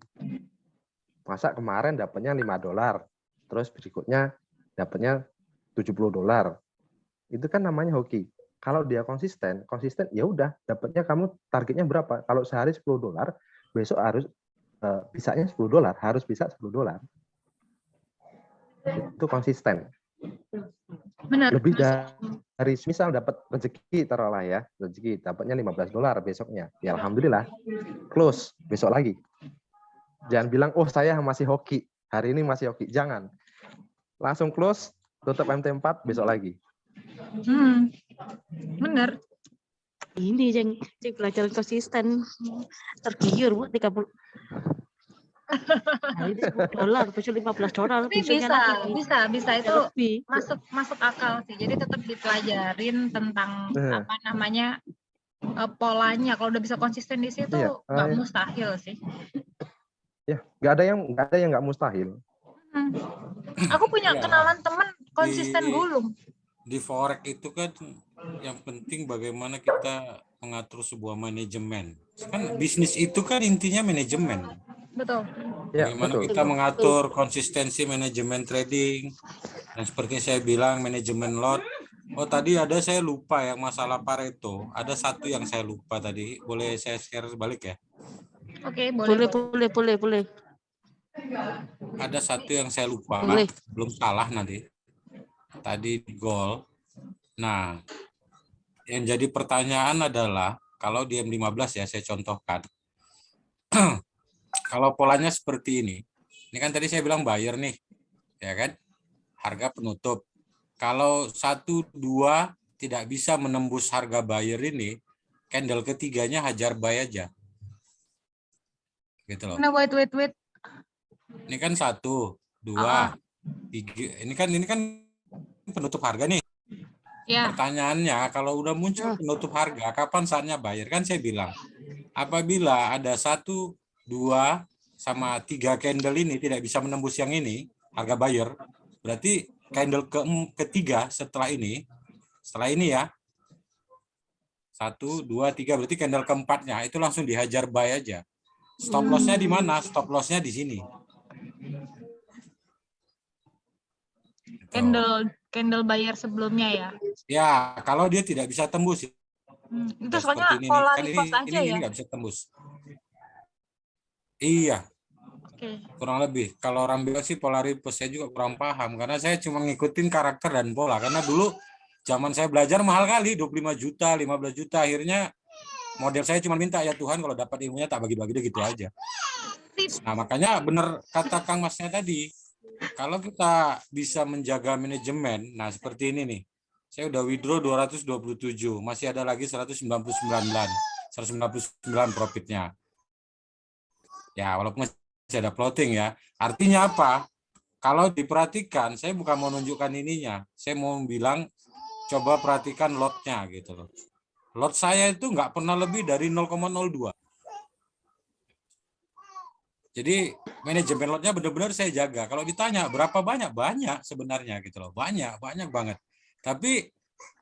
masa kemarin dapatnya $5, terus berikutnya dapatnya $70. Itu kan namanya hoki. Kalau dia konsisten ya udah, dapatnya kamu targetnya berapa? Kalau sehari $10, besok harus bisanya $10, harus bisa $10. Itu konsisten. Benar. Lebih dari misal dapat rezeki taruhlah ya, rezeki dapatnya $15 besoknya. Ya alhamdulillah. Close besok lagi. Jangan bilang oh saya masih hoki, hari ini masih hoki. Jangan. Langsung close, tutup MT4 besok lagi. Benar. Ini yang pelajaran konsisten. Tergiur, Bu, 30. Nah, ini $10, besok $15. Tapi bisa itu masuk akal sih. Jadi tetap dipelajarin tentang apa namanya polanya. Kalau udah bisa konsisten di situ nggak mustahil sih. Ya, nggak ada yang nggak mustahil. Aku punya kenalan temen konsisten gulung. Di forex itu kan yang penting bagaimana kita mengatur sebuah manajemen. Kan bisnis itu kan intinya manajemen. Betul. Bagaimana kita mengatur konsistensi manajemen trading. Dan seperti saya bilang manajemen lot. Oh tadi ada saya lupa yang masalah Pareto. Ada satu yang saya lupa tadi. Boleh saya share balik ya? Oke, boleh. Boleh. Ada satu yang saya lupa. Boleh. Belum salah nanti. Tadi gol. Nah, yang jadi pertanyaan adalah kalau di M15 ya saya contohkan. Kalau polanya seperti ini kan tadi saya bilang buyer nih, ya kan? Harga penutup. Kalau 1, 2 tidak bisa menembus harga buyer ini, candle ketiganya hajar buy aja. Gitu loh. Nah, wait. Ini kan 1, 2, 3. Ini kan penutup harga nih. Ya. Pertanyaannya, kalau udah muncul penutup harga, kapan saatnya buyer? Kan saya bilang, apabila ada 1, 2, sama 3 candle ini tidak bisa menembus yang ini, harga buyer, berarti candle ketiga setelah ini ya, 1, 2, 3, berarti candle keempatnya itu langsung dihajar buy aja. Stop loss-nya di mana? Stop loss-nya di sini. Candle buyer sebelumnya ya. Ya, kalau dia tidak bisa tembus. Itu soalnya pola reverse aja ya. Ini nggak bisa tembus. Iya. Kurang lebih. Kalau orang bilang sih pola reverse, saya juga kurang paham karena saya cuma ngikutin karakter dan pola. Karena dulu zaman saya belajar mahal kali, 25 juta, 15 juta. Akhirnya model saya cuma minta ya Tuhan kalau dapat ilmunya tak bagi-bagi deh gitu aja. Nah, makanya benar kata Kang Masnya tadi. Kalau kita bisa menjaga manajemen, nah seperti ini nih. Saya udah withdraw 227, masih ada lagi 199 profitnya. Ya, walaupun masih ada floating ya. Artinya apa? Kalau diperhatikan, saya bukan mau nunjukkan ininya. Saya mau bilang, coba perhatikan lotnya gitu loh. Lot saya itu nggak pernah lebih dari 0,02. Jadi manajemen lotnya benar-benar saya jaga. Kalau ditanya berapa banyak? Banyak sebenarnya gitu loh. Banyak banget. Tapi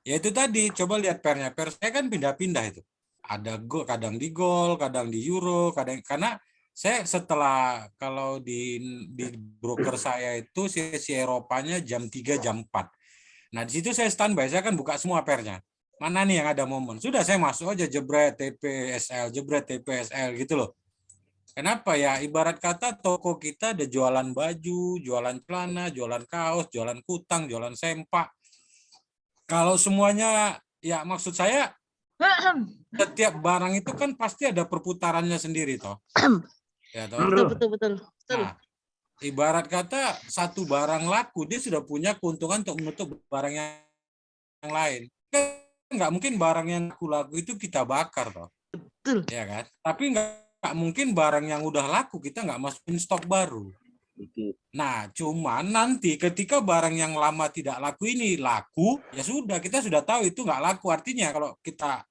ya itu tadi, coba lihat pairnya. Pair saya kan pindah-pindah itu. Ada gol, kadang di gol, kadang di euro, karena saya setelah kalau di broker saya itu sesi Eropanya jam 3 jam 4. Nah, di situ saya standby, saya kan buka semua pairnya. Mana nih yang ada momen? Sudah saya masuk aja jebret TPSL gitu loh. Kenapa ya? Ibarat kata toko kita ada jualan baju, jualan celana, jualan kaos, jualan kutang, jualan sempak. Kalau semuanya, ya maksud saya setiap barang itu kan pasti ada perputarannya sendiri toh. Ya toh. Betul. Nah, ibarat kata satu barang laku, dia sudah punya keuntungan untuk menutup barang yang lain. Kan nggak mungkin barang yang laku itu kita bakar toh. Betul. Ya kan? Tapi nggak mungkin barang yang udah laku kita nggak masukin stok baru. Nah, cuman nanti ketika barang yang lama tidak laku ini laku, ya sudah, kita sudah tahu itu nggak laku. Artinya kalau kita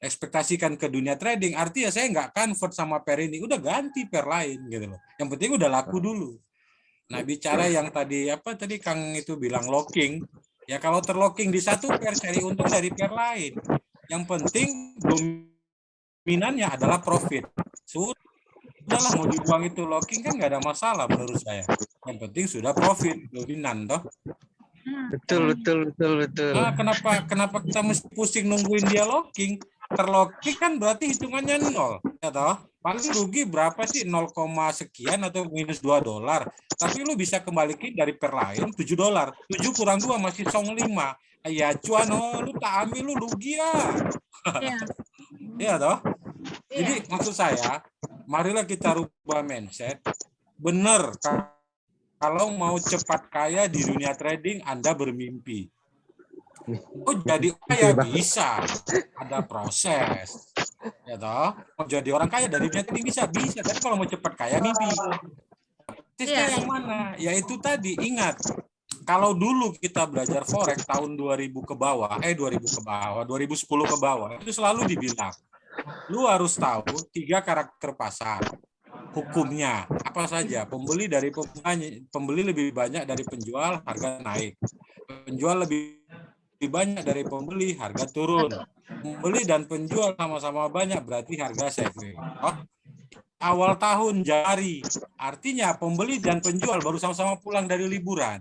ekspektasikan ke dunia trading, artinya saya nggak convert sama pair ini, udah ganti pair lain gitu loh. Yang penting udah laku dulu. Nah, bicara yang tadi Kang itu bilang locking, ya kalau terlocking di satu pair cari untung dari pair lain. Yang penting dominannya adalah profit. Sudahlah mau dibuang itu locking kan nggak ada masalah menurut saya. Yang penting sudah profit, dominan toh. Betul. Nah, kenapa kita mesti pusing nungguin dia locking? Terlocking kan berarti hitungannya 0, ya toh? Paling rugi berapa sih? 0, sekian atau minus $2. Tapi lu bisa kembalikan dari pair lain $7. 7 kurang 2 masih 5. Ya cuan, lu tak ambil lu rugi ya. Ya toh? Jadi maksud saya, marilah kita rubah mindset. Benar, kalau mau cepat kaya di dunia trading, Anda bermimpi. Oh, jadi kaya bisa, ada proses. Ya toh? Mau jadi orang kaya dari dunia trading bisa. Tapi kalau mau cepat kaya, mimpi. Prosesnya yang mana? Ya itu tadi, ingat. Kalau dulu kita belajar forex tahun 2000 ke bawah, 2010 ke bawah, itu selalu dibilang, lu harus tahu 3 karakter pasar. Hukumnya apa saja? Pembeli lebih banyak dari penjual, harga naik. Penjual lebih banyak dari pembeli, harga turun. Pembeli dan penjual sama-sama banyak, berarti harga saving. Awal tahun Januari, artinya pembeli dan penjual baru sama-sama pulang dari liburan.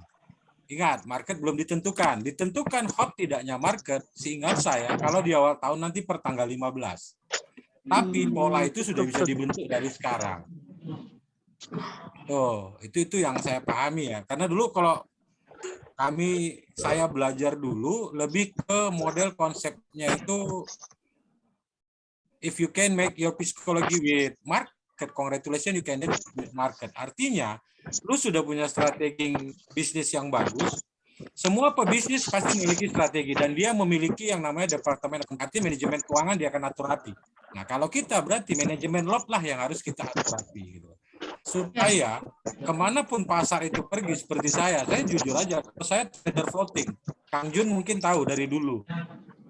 Ingat, market belum ditentukan. Ditentukan hot tidaknya market, seingat saya, kalau di awal tahun nanti per tanggal 15. Tapi pola itu sudah bisa dibentuk dari sekarang. Oh, itu yang saya pahami ya. Karena dulu kalau saya belajar dulu lebih ke model konsepnya itu if you can make your psychology with market, congratulations you can do with market. Artinya, lu sudah punya strategi bisnis yang bagus. Semua pebisnis pasti memiliki strategi dan dia memiliki yang namanya departemen akuntansi, manajemen keuangan, dia akan atur rapi. Nah, kalau kita berarti manajemen lot lah yang harus kita atur rapi gitu. Supaya kemanapun pasar itu pergi seperti saya jujur aja, saya trader floating. Kang Jun mungkin tahu dari dulu.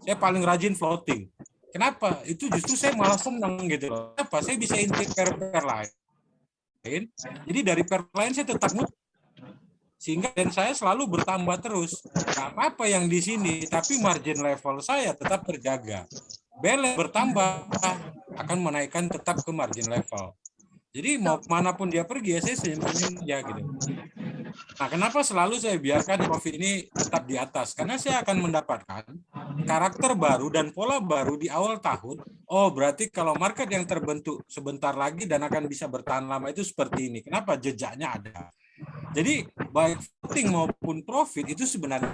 Saya paling rajin floating. Kenapa? Itu justru saya malah senang gitu loh. Kenapa? Saya bisa intake pair lain. Jadi dari pair lain saya tetap muter. Sehingga dan saya selalu bertambah terus. Nggak apa-apa yang di sini, tapi margin level saya tetap terjaga. Balance bertambah akan menaikkan tetap ke margin level. Jadi mau kemanapun dia pergi, ya saya senyum-senyum ya gitu. Nah, kenapa selalu saya biarkan profit ini tetap di atas? Karena saya akan mendapatkan karakter baru dan pola baru di awal tahun. Oh, berarti kalau market yang terbentuk sebentar lagi dan akan bisa bertahan lama itu seperti ini. Kenapa? Jejaknya ada. Jadi baik floating maupun profit itu sebenarnya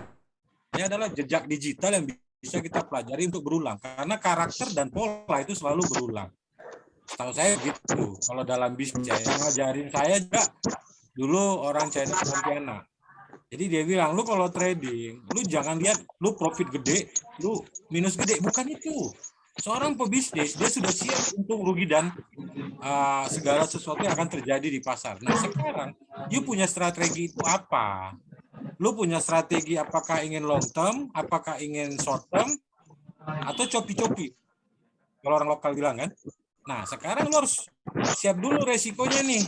adalah jejak digital yang bisa kita pelajari untuk berulang. Karena karakter dan pola itu selalu berulang. Tahu saya gitu. Kalau dalam bisnis yang ngajarin saya juga dulu orang China Pontianak. Jadi dia bilang, lu kalau trading, lu jangan lihat lu profit gede, lu minus gede. Bukan itu. Seorang pebisnis, dia sudah siap untuk rugi dan segala sesuatu yang akan terjadi di pasar. Nah sekarang, you punya strategi itu apa? Lu punya strategi apakah ingin long term, apakah ingin short term, atau copi-copi. Kalau orang lokal bilang kan. Nah sekarang lu harus siap dulu resikonya nih.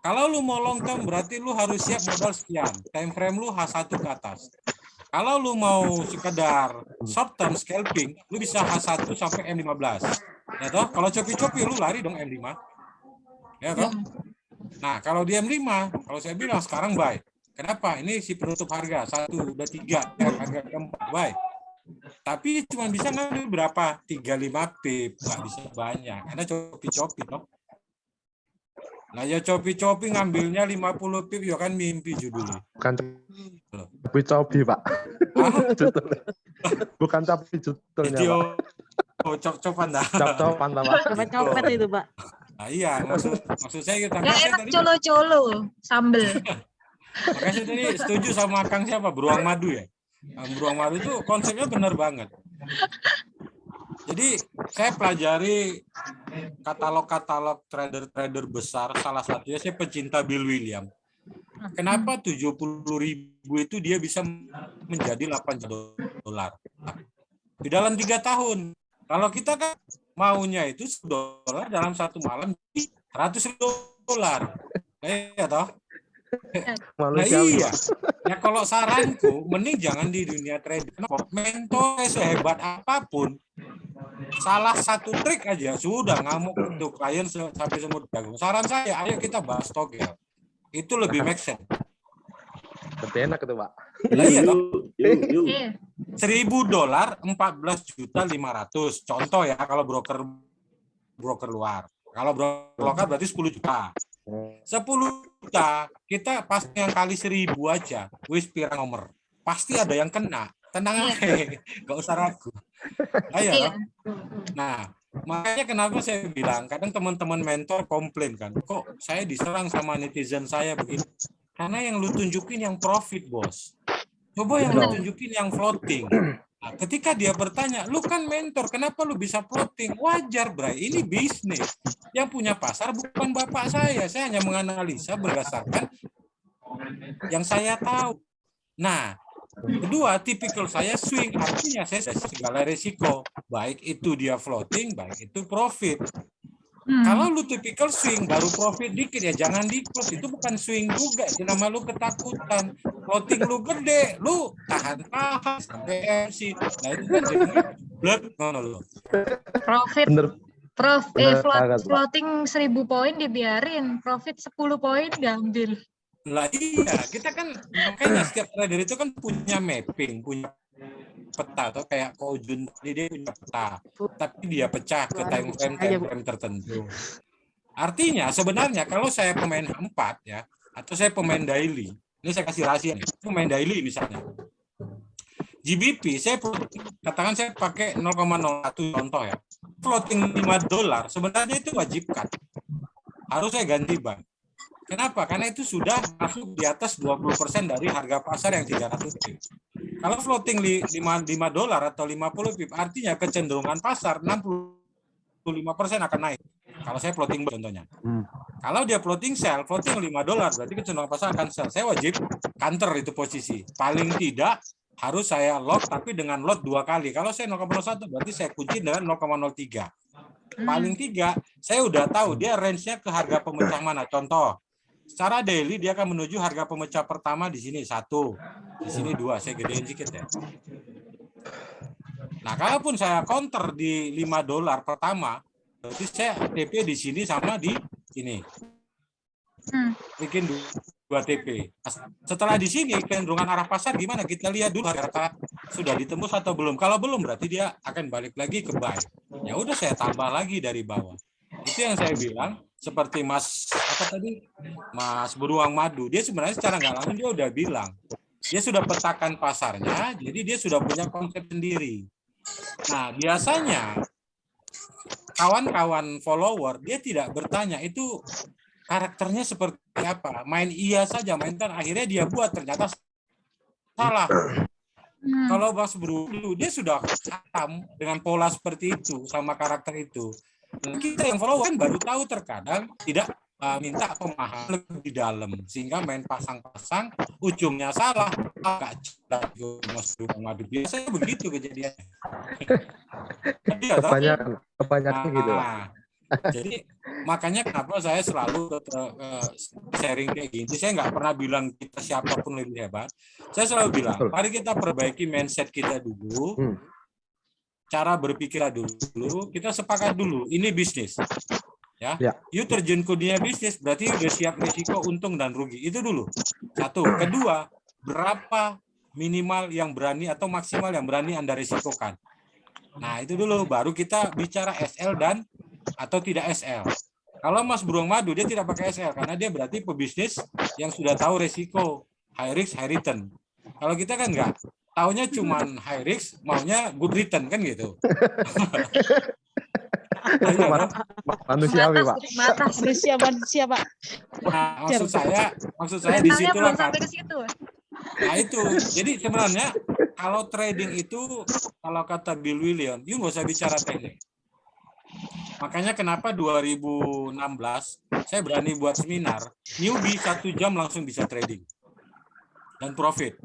Kalau lu mau long term berarti lu harus siap modal sekian. Time frame lu H1 ke atas. Kalau lu mau sekedar short term scalping, lu bisa H1 sampai M15. Ya toh? Kalau copi-copi lu lari dong M5. Ya toh? Nah, kalau di M5, kalau saya bilang sekarang buy. Kenapa? Ini si penutup harga 1, udah 3, harga keempat buy. Tapi cuma bisa ngambil berapa? 35 pip, nggak bisa banyak. Karena copi-copi toh. Nah ya copi-copi ngambilnya 50 pip ya kan mimpi judulnya. Bukan copi Pak. Judulnya. Bukan copi judulnya Video Pak. cop-copan dah. Cop-copan Pak. Copet-copet itu, Pak. Nah, iya, maksud saya gitu. Yang enak colo-colo, sambel. Makanya saya tadi setuju sama Kang siapa? Beruang Madu ya. Beruang Madu itu konsepnya benar banget. Jadi saya pelajari katalog-katalog trader-trader besar. Salah satunya saya pecinta Bill William. Kenapa 70.000 itu dia bisa menjadi 8 dolar di dalam 3 tahun? Kalau kita kan maunya itu $1 dalam 1 malam di $100.000. Ya toh? Nah iya. Ya kalau saranku mending jangan di dunia trading. Mentor sehebat apapun, salah satu trik aja sudah ngamuk untuk klien sampai semut jagung. Saran saya, ayo kita bahas togel. Itu lebih make sense. Lebih enak itu Pak. Lah iya toh. Iya. $1.000 14.500.000. Contoh ya kalau broker luar. Kalau broker lokal berarti 10 juta. 10 juta kita pasti yang kali 1.000 aja. Wis pirang nomor. Pasti ada yang kena. Tenang aja. Gak usah ragu. Ayo. Nah, makanya kenapa saya bilang kadang teman-teman mentor komplain kan. Kok saya diserang sama netizen saya begini? Karena yang lu tunjukin yang profit, Bos. Coba yang lu tunjukin yang floating. Nah, ketika dia bertanya, lu kan mentor, kenapa lu bisa floating? Wajar, Bray. Ini bisnis. Yang punya pasar bukan bapak saya. Saya hanya menganalisa berdasarkan yang saya tahu. Nah, kedua, tipikal saya swing. Artinya saya segala resiko. Baik itu dia floating, baik itu profit. Kalau lu tipikal swing baru profit dikit ya jangan di close, itu bukan swing juga, itu nama lu ketakutan. Floating lu gede, lu tahan sampai MC. Nah itu kan jadi blur ngono lu. Profit Bener. Floating 1.000 poin dibiarin, profit 10 poin diambil. Lah iya, kita kan makanya setiap trader itu kan punya mapping, punya peta atau kayak Kojun dia punya peta, tapi dia pecah ke time frame tertentu. Artinya sebenarnya kalau saya pemain 4 ya, atau saya pemain daily, ini saya kasih rahasia nih, pemain daily misalnya. GBP saya katakan saya pakai 0,01 contoh ya. Floating $5 sebenarnya itu wajib cut. Harus saya ganti bank. Kenapa? Karena itu sudah masuk di atas 20% dari harga pasar yang 300 pip. Kalau floating $5 atau 50 pip, artinya kecenderungan pasar 65% akan naik. Kalau saya floating contohnya. Kalau dia floating sell, floating $5, berarti kecenderungan pasar akan sell. Saya wajib counter itu posisi. Paling tidak harus saya lock, tapi dengan lot 2 kali. Kalau saya 0,01, berarti saya kunci dengan 0,03. Paling 3, saya udah tahu dia range-nya ke harga pemecah mana. Contoh, secara daily dia akan menuju harga pemecah pertama di sini 1, di sini 2. Saya gedein sedikit ya. Nah, kalaupun saya counter di $5 pertama, berarti saya TP di sini sama di sini. Bikin 2 TP. Setelah di sini kecenderungan arah pasar gimana? Kita lihat dulu harga sudah ditembus atau belum. Kalau belum berarti dia akan balik lagi ke buy. Ya udah saya tambah lagi dari bawah. Itu yang saya bilang. Seperti Mas Beruang Madu, dia sebenarnya secara nggak langsung dia udah bilang, dia sudah petakan pasarnya, jadi dia sudah punya konsep sendiri. Nah biasanya kawan-kawan follower dia tidak bertanya itu karakternya seperti apa, main iya saja, mainkan akhirnya dia buat ternyata salah. Kalau Mas Beruang dia sudah paham dengan pola seperti itu sama karakter itu. Kita yang follower kan baru tahu terkadang tidak minta pemahaman lebih dalam sehingga main pasang-pasang ujungnya salah agak Mas Beruang Madu biasanya begitu kejadiannya. Kebanyakan gitu. Jadi makanya kenapa saya selalu sharing kayak gini. Saya nggak pernah bilang kita siapapun lebih hebat. Saya selalu bilang mari kita perbaiki mindset kita dulu. Cara berpikir dulu, kita sepakat dulu, ini bisnis. Ya. You terjun ke dunia bisnis, berarti udah siap risiko untung dan rugi. Itu dulu. 1. Kedua, berapa minimal yang berani atau maksimal yang berani Anda risikokan. Nah, itu dulu. Baru kita bicara SL dan atau tidak SL. Kalau Mas Beruang Madu dia tidak pakai SL karena dia berarti pebisnis yang sudah tahu resiko, high risk, high return. Kalau kita kan enggak, taunya cuman high risk, maunya good return kan gitu. Itu manusiawi, Pak. Manusia, Pak. Nah, maksud saya di Mentalnya situlah belum kan. sampai ke situ. Nah itu, jadi sebenarnya kalau trading itu, kalau kata Bill William, you nggak usah bicara teknik. Makanya kenapa 2016 saya berani buat seminar, newbie 1 jam langsung bisa trading dan profit.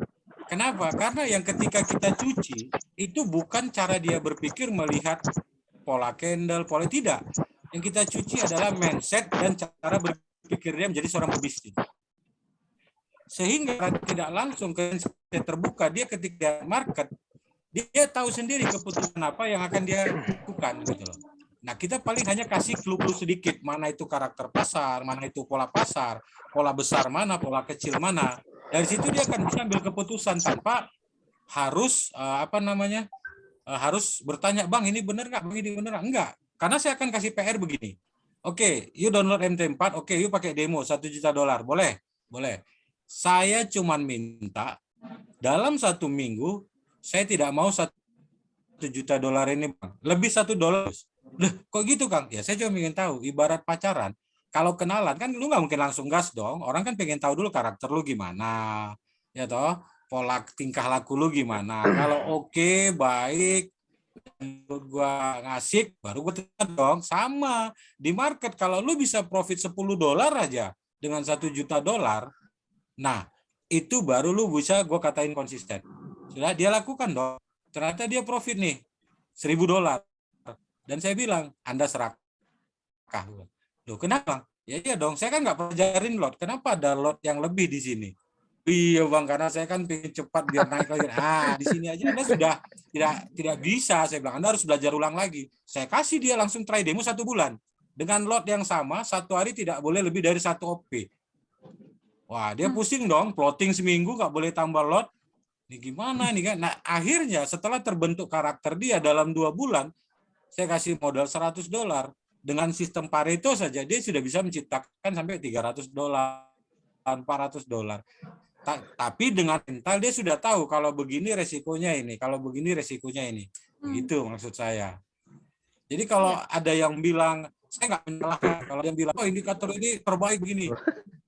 Kenapa? Karena yang ketika kita cuci, itu bukan cara dia berpikir melihat pola candle, pola tidak. Yang kita cuci adalah mindset dan cara berpikir dia menjadi seorang pebisnis. Sehingga tidak langsung ke terbuka, dia ketika market, dia tahu sendiri keputusan apa yang akan dia lakukan gitu loh. Nah, kita paling hanya kasih clue-clue sedikit, mana itu karakter pasar, mana itu pola pasar, pola besar mana, pola kecil mana. Dari situ dia akan bisa ambil keputusan tanpa harus harus bertanya, Bang, ini benar nggak? Bang, ini benar nggak? Enggak. Karena saya akan kasih PR begini. Oke, you download MT4, oke, you pakai demo $1 juta, boleh? Boleh. Saya cuman minta dalam 1 minggu saya tidak mau $1 juta ini, Bang. Lebih $1. Loh, kok gitu, Kang? Ya saya cuma ingin tahu, ibarat pacaran, kalau kenalan kan lu nggak mungkin langsung gas dong. Orang kan pengen tahu dulu karakter lu gimana, ya toh, pola tingkah laku lu gimana. Kalau oke, baik, gua ngasih, baru gua tekan dong. Sama di market, kalau lu bisa profit $10 aja dengan $1 juta, nah itu baru lu bisa gua katain konsisten. Sudah dia lakukan dong. Ternyata dia profit nih $1.000. Dan saya bilang, Anda serakah. Loh, kenapa? Ya iya dong, saya kan nggak pelajarin lot. Kenapa ada lot yang lebih di sini? Iya Bang, karena saya kan pengen cepat biar naik lagi. Di sini aja Anda sudah tidak bisa. Saya bilang, Anda harus belajar ulang lagi. Saya kasih dia langsung try demo 1 bulan. Dengan lot yang sama, 1 hari tidak boleh lebih dari 1 OP. Wah, dia pusing dong, plotting seminggu nggak boleh tambah lot. Ini gimana nih kan? Nah, akhirnya setelah terbentuk karakter dia dalam 2 bulan, saya kasih modal $100. Dengan sistem Pareto saja dia sudah bisa menciptakan sampai $300, $400. Tapi dengan mental dia sudah tahu kalau begini resikonya ini, kalau begini resikonya ini. Begitu maksud saya. Jadi kalau ada yang bilang, saya nggak menyalahkan. Kalau yang bilang, oh indikator ini terbaik begini.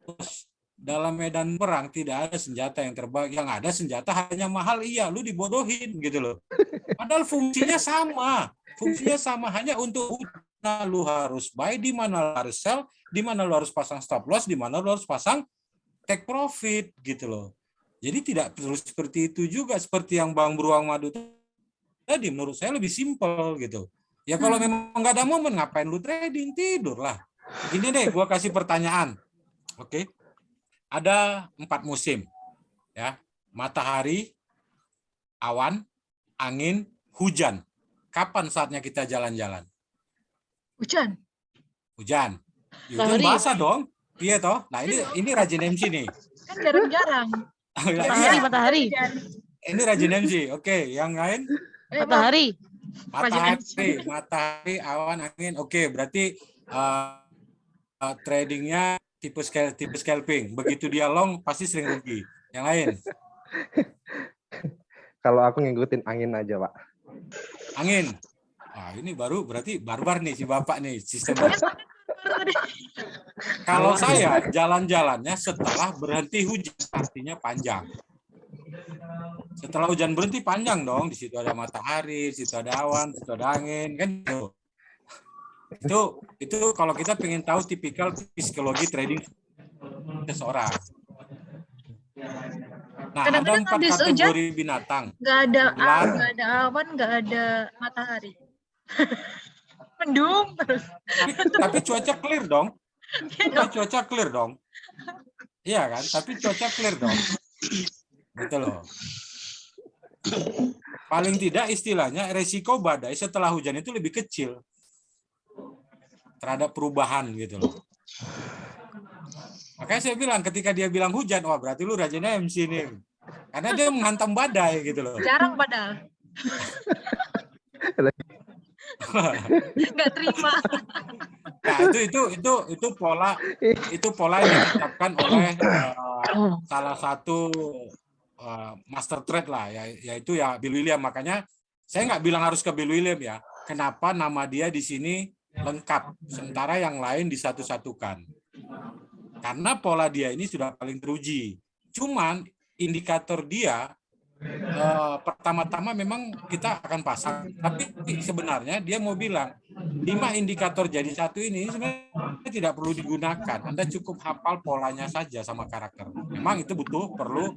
Terus dalam medan perang tidak ada senjata yang terbaik. Yang ada senjata hanya mahal, iya. Lu dibodohin gitu loh. Padahal fungsinya sama. Fungsinya sama, hanya untuk mana lu harus buy, di mana lu harus sell, di mana lu harus pasang stop loss, di mana lu harus pasang take profit gitu loh. Jadi tidak terus seperti itu juga, seperti yang Bang Beruang Madu tadi, menurut saya lebih simpel gitu. Ya kalau memang nggak ada momen, ngapain lu trading? Tidur lah. Ini deh, gua kasih pertanyaan. Oke. Ada 4 musim. Ya. Matahari, awan, angin, hujan. Kapan saatnya kita jalan-jalan? Hujan. Hujan. Hujan basah dong. Iya toh? Nah, ini rajin MC nih. Kan jarang-jarang. Matahari. Ini rajin MC. Oke, yang lain? Matahari. Matahari, awan, angin. Oke, berarti tradingnya tipe scalping. Begitu dia long pasti sering rugi. Yang lain? Kalau aku ngikutin angin aja, Pak. Angin. Ini baru berarti barbar nih si Bapak nih sistemnya. Kalau saya jalan-jalannya setelah berhenti hujan, artinya panjang. Setelah hujan berhenti panjang dong, di situ ada matahari, di situ ada awan, di situ ada angin, kan gitu. Itu kalau kita pengen tahu tipikal psikologi trading seseorang. Nah, Kadang-kadang ada 4 habis kategori binatang. Nggak ada awan, nggak ada matahari. Mendung terus. Tapi cuaca clear dong. Cuaca clear dong. Iya kan? Tapi cuaca clear dong. Betul loh. Paling tidak istilahnya resiko badai setelah hujan itu lebih kecil terhadap perubahan gitu loh. Makanya saya bilang ketika dia bilang hujan, wah berarti lu rajinnya MC nih. Karena dia menghantam badai gitu loh. Jarang padahal. Nggak terima. Nah, itu pola yang ditetapkan oleh salah satu master trade lah, yaitu ya Bill William. Makanya saya nggak bilang harus ke Bill William ya. Kenapa nama dia di sini lengkap, sementara yang lain disatu-satukan? Karena pola dia ini sudah paling teruji. Cuman indikator dia pertama-tama memang kita akan pasang, tapi sebenarnya dia mau bilang 5 indikator jadi satu ini sebenarnya tidak perlu digunakan. Anda cukup hafal polanya saja sama karakter. Memang itu perlu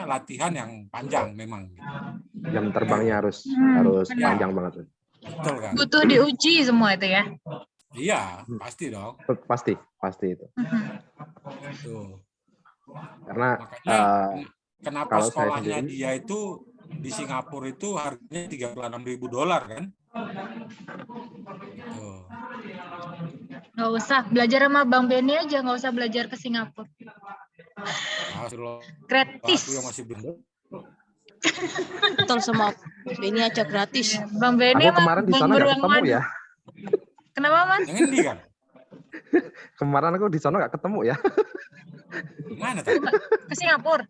latihan yang panjang memang. Jam terbangnya harus panjang banget. Betul kan? Butuh diuji semua itu ya. Iya, pasti dong. Pasti itu. Tuh. Karena makanya kenapa kalau saya sekolahnya sendiri, dia itu di Singapura itu harganya $36.000 kan? Tuh. Nggak usah belajar sama Bang Benny aja, nggak usah belajar ke Singapura. Gratis. Aku yang masih belum. Betul, sama ini aja gratis. Bang Benny aku kemarin di sana nggak ketemu ya. Kenapa, Mas? Yang ini kan? Kemarin aku di sana nggak ketemu ya. Mana tadi? Ke Singapura.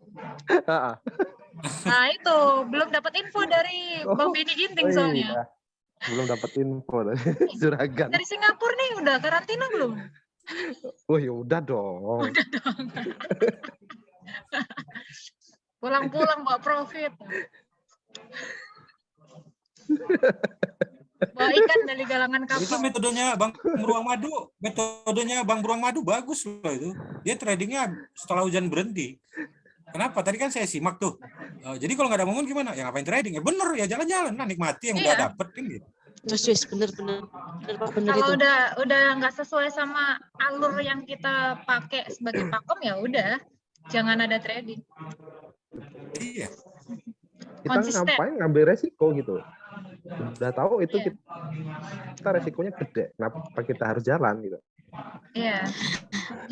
Nah itu belum dapat info dari Bang Benny Ginting soalnya. Iya. Belum dapat info dari Juragan. Dari Singapura nih udah karantina belum? Oh ya udah dong. Udah dong. Pulang-pulang bawa profit. Bawa ikan dari galangan kapal. Itu metodenya Bang Beruang Madu. Metodenya Bang Beruang Madu bagus loh itu. Dia tradingnya setelah hujan berhenti. Kenapa? Tadi kan saya simak tuh. Jadi kalau nggak ada momen gimana? Ya ngapain trading? Ya bener ya jalan-jalan lah, nikmati yang udah dapet kan gitu. Terus bener Kalau itu. udah nggak sesuai sama alur yang kita pakai sebagai pakem ya udah, jangan ada trading. Iya. Kita ngapain ngambil resiko gitu? Udah tahu itu kita resikonya gede. Kenapa kita harus jalan gitu? Iya.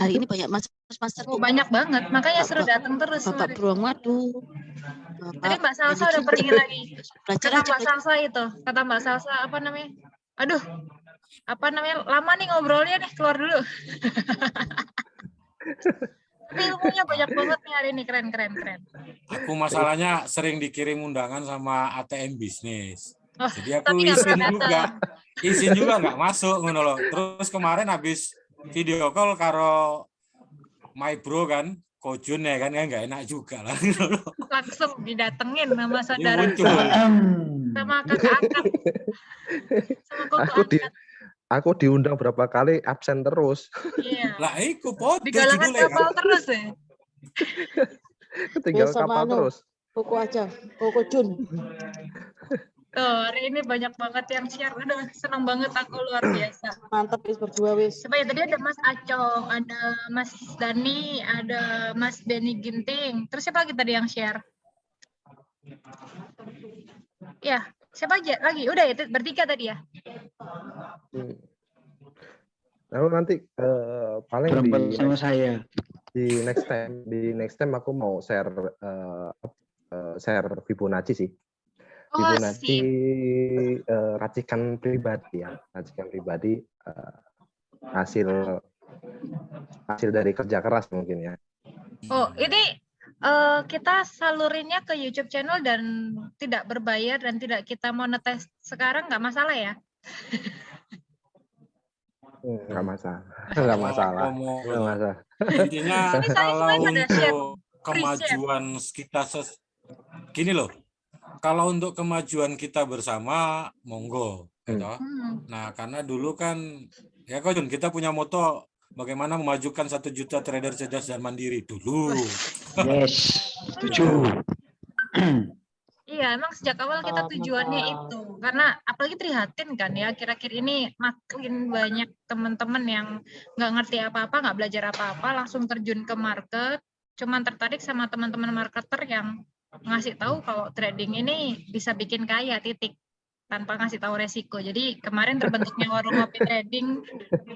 Hari ini banyak master. Banyak banget, makanya suruh datang terus. Bapak Beruang Madu. Tadi Mbak Salsa udah pergi lagi. Belajar Kata Mbak Salsa itu, kata Mbak Salsa apa namanya? Aduh, apa namanya? Lama nih ngobrolnya nih, keluar dulu. Tapi ilmunya banyak banget nih hari ini, keren. Aku masalahnya sering dikirim undangan sama ATM bisnis. Oh, jadi aku izin juga nggak masuk ngono loh. Terus kemarin habis video call karo my bro kan, Kojun ya kan nggak enak juga lah. Langsung didatengin sama saudara. Sama kakak angkat. Sama koko angkat. Aku diundang berapa kali absen terus. Iya. Lah iku foto di galangan kapal terus ya. Ketinggalan kapal terus. Koko aja, Koko Jun. Tuh, hari ini banyak banget yang share. Aduh, senang banget aku, luar biasa. Mantap, wis berdua wis. Coba ya, tadi ada Mas Acong, ada Mas Dani, ada Mas Benny Ginting. Terus siapa lagi tadi yang share? Ya, siapa aja lagi? Udah ya, bertiga tadi ya? Lalu nanti paling sama saya. Di next time aku mau share Fibonacci sih. Fibonacci racikan pribadi ya, hasil dari kerja keras mungkin ya. Oh, ini kita salurinnya ke YouTube channel dan tidak berbayar dan tidak kita monetize sekarang, nggak masalah ya? Nggak masalah. Intinya kalau untuk kemajuan kita gini loh. Kalau untuk kemajuan kita bersama, monggo. Gitu. Nah, karena dulu kan, ya Kojun, kita punya moto bagaimana memajukan 1 juta trader cerdas dan mandiri dulu. Yes, setuju. Iya, emang sejak awal kita tujuannya itu. Karena apalagi prihatin kan ya, kira-kira ini makin banyak teman-teman yang nggak ngerti apa-apa, nggak belajar apa-apa, langsung terjun ke market, cuman tertarik sama teman-teman marketer yang ngasih tahu kalau trading ini bisa bikin kaya, titik, tanpa ngasih tahu resiko. Jadi kemarin terbentuknya warung kopi trading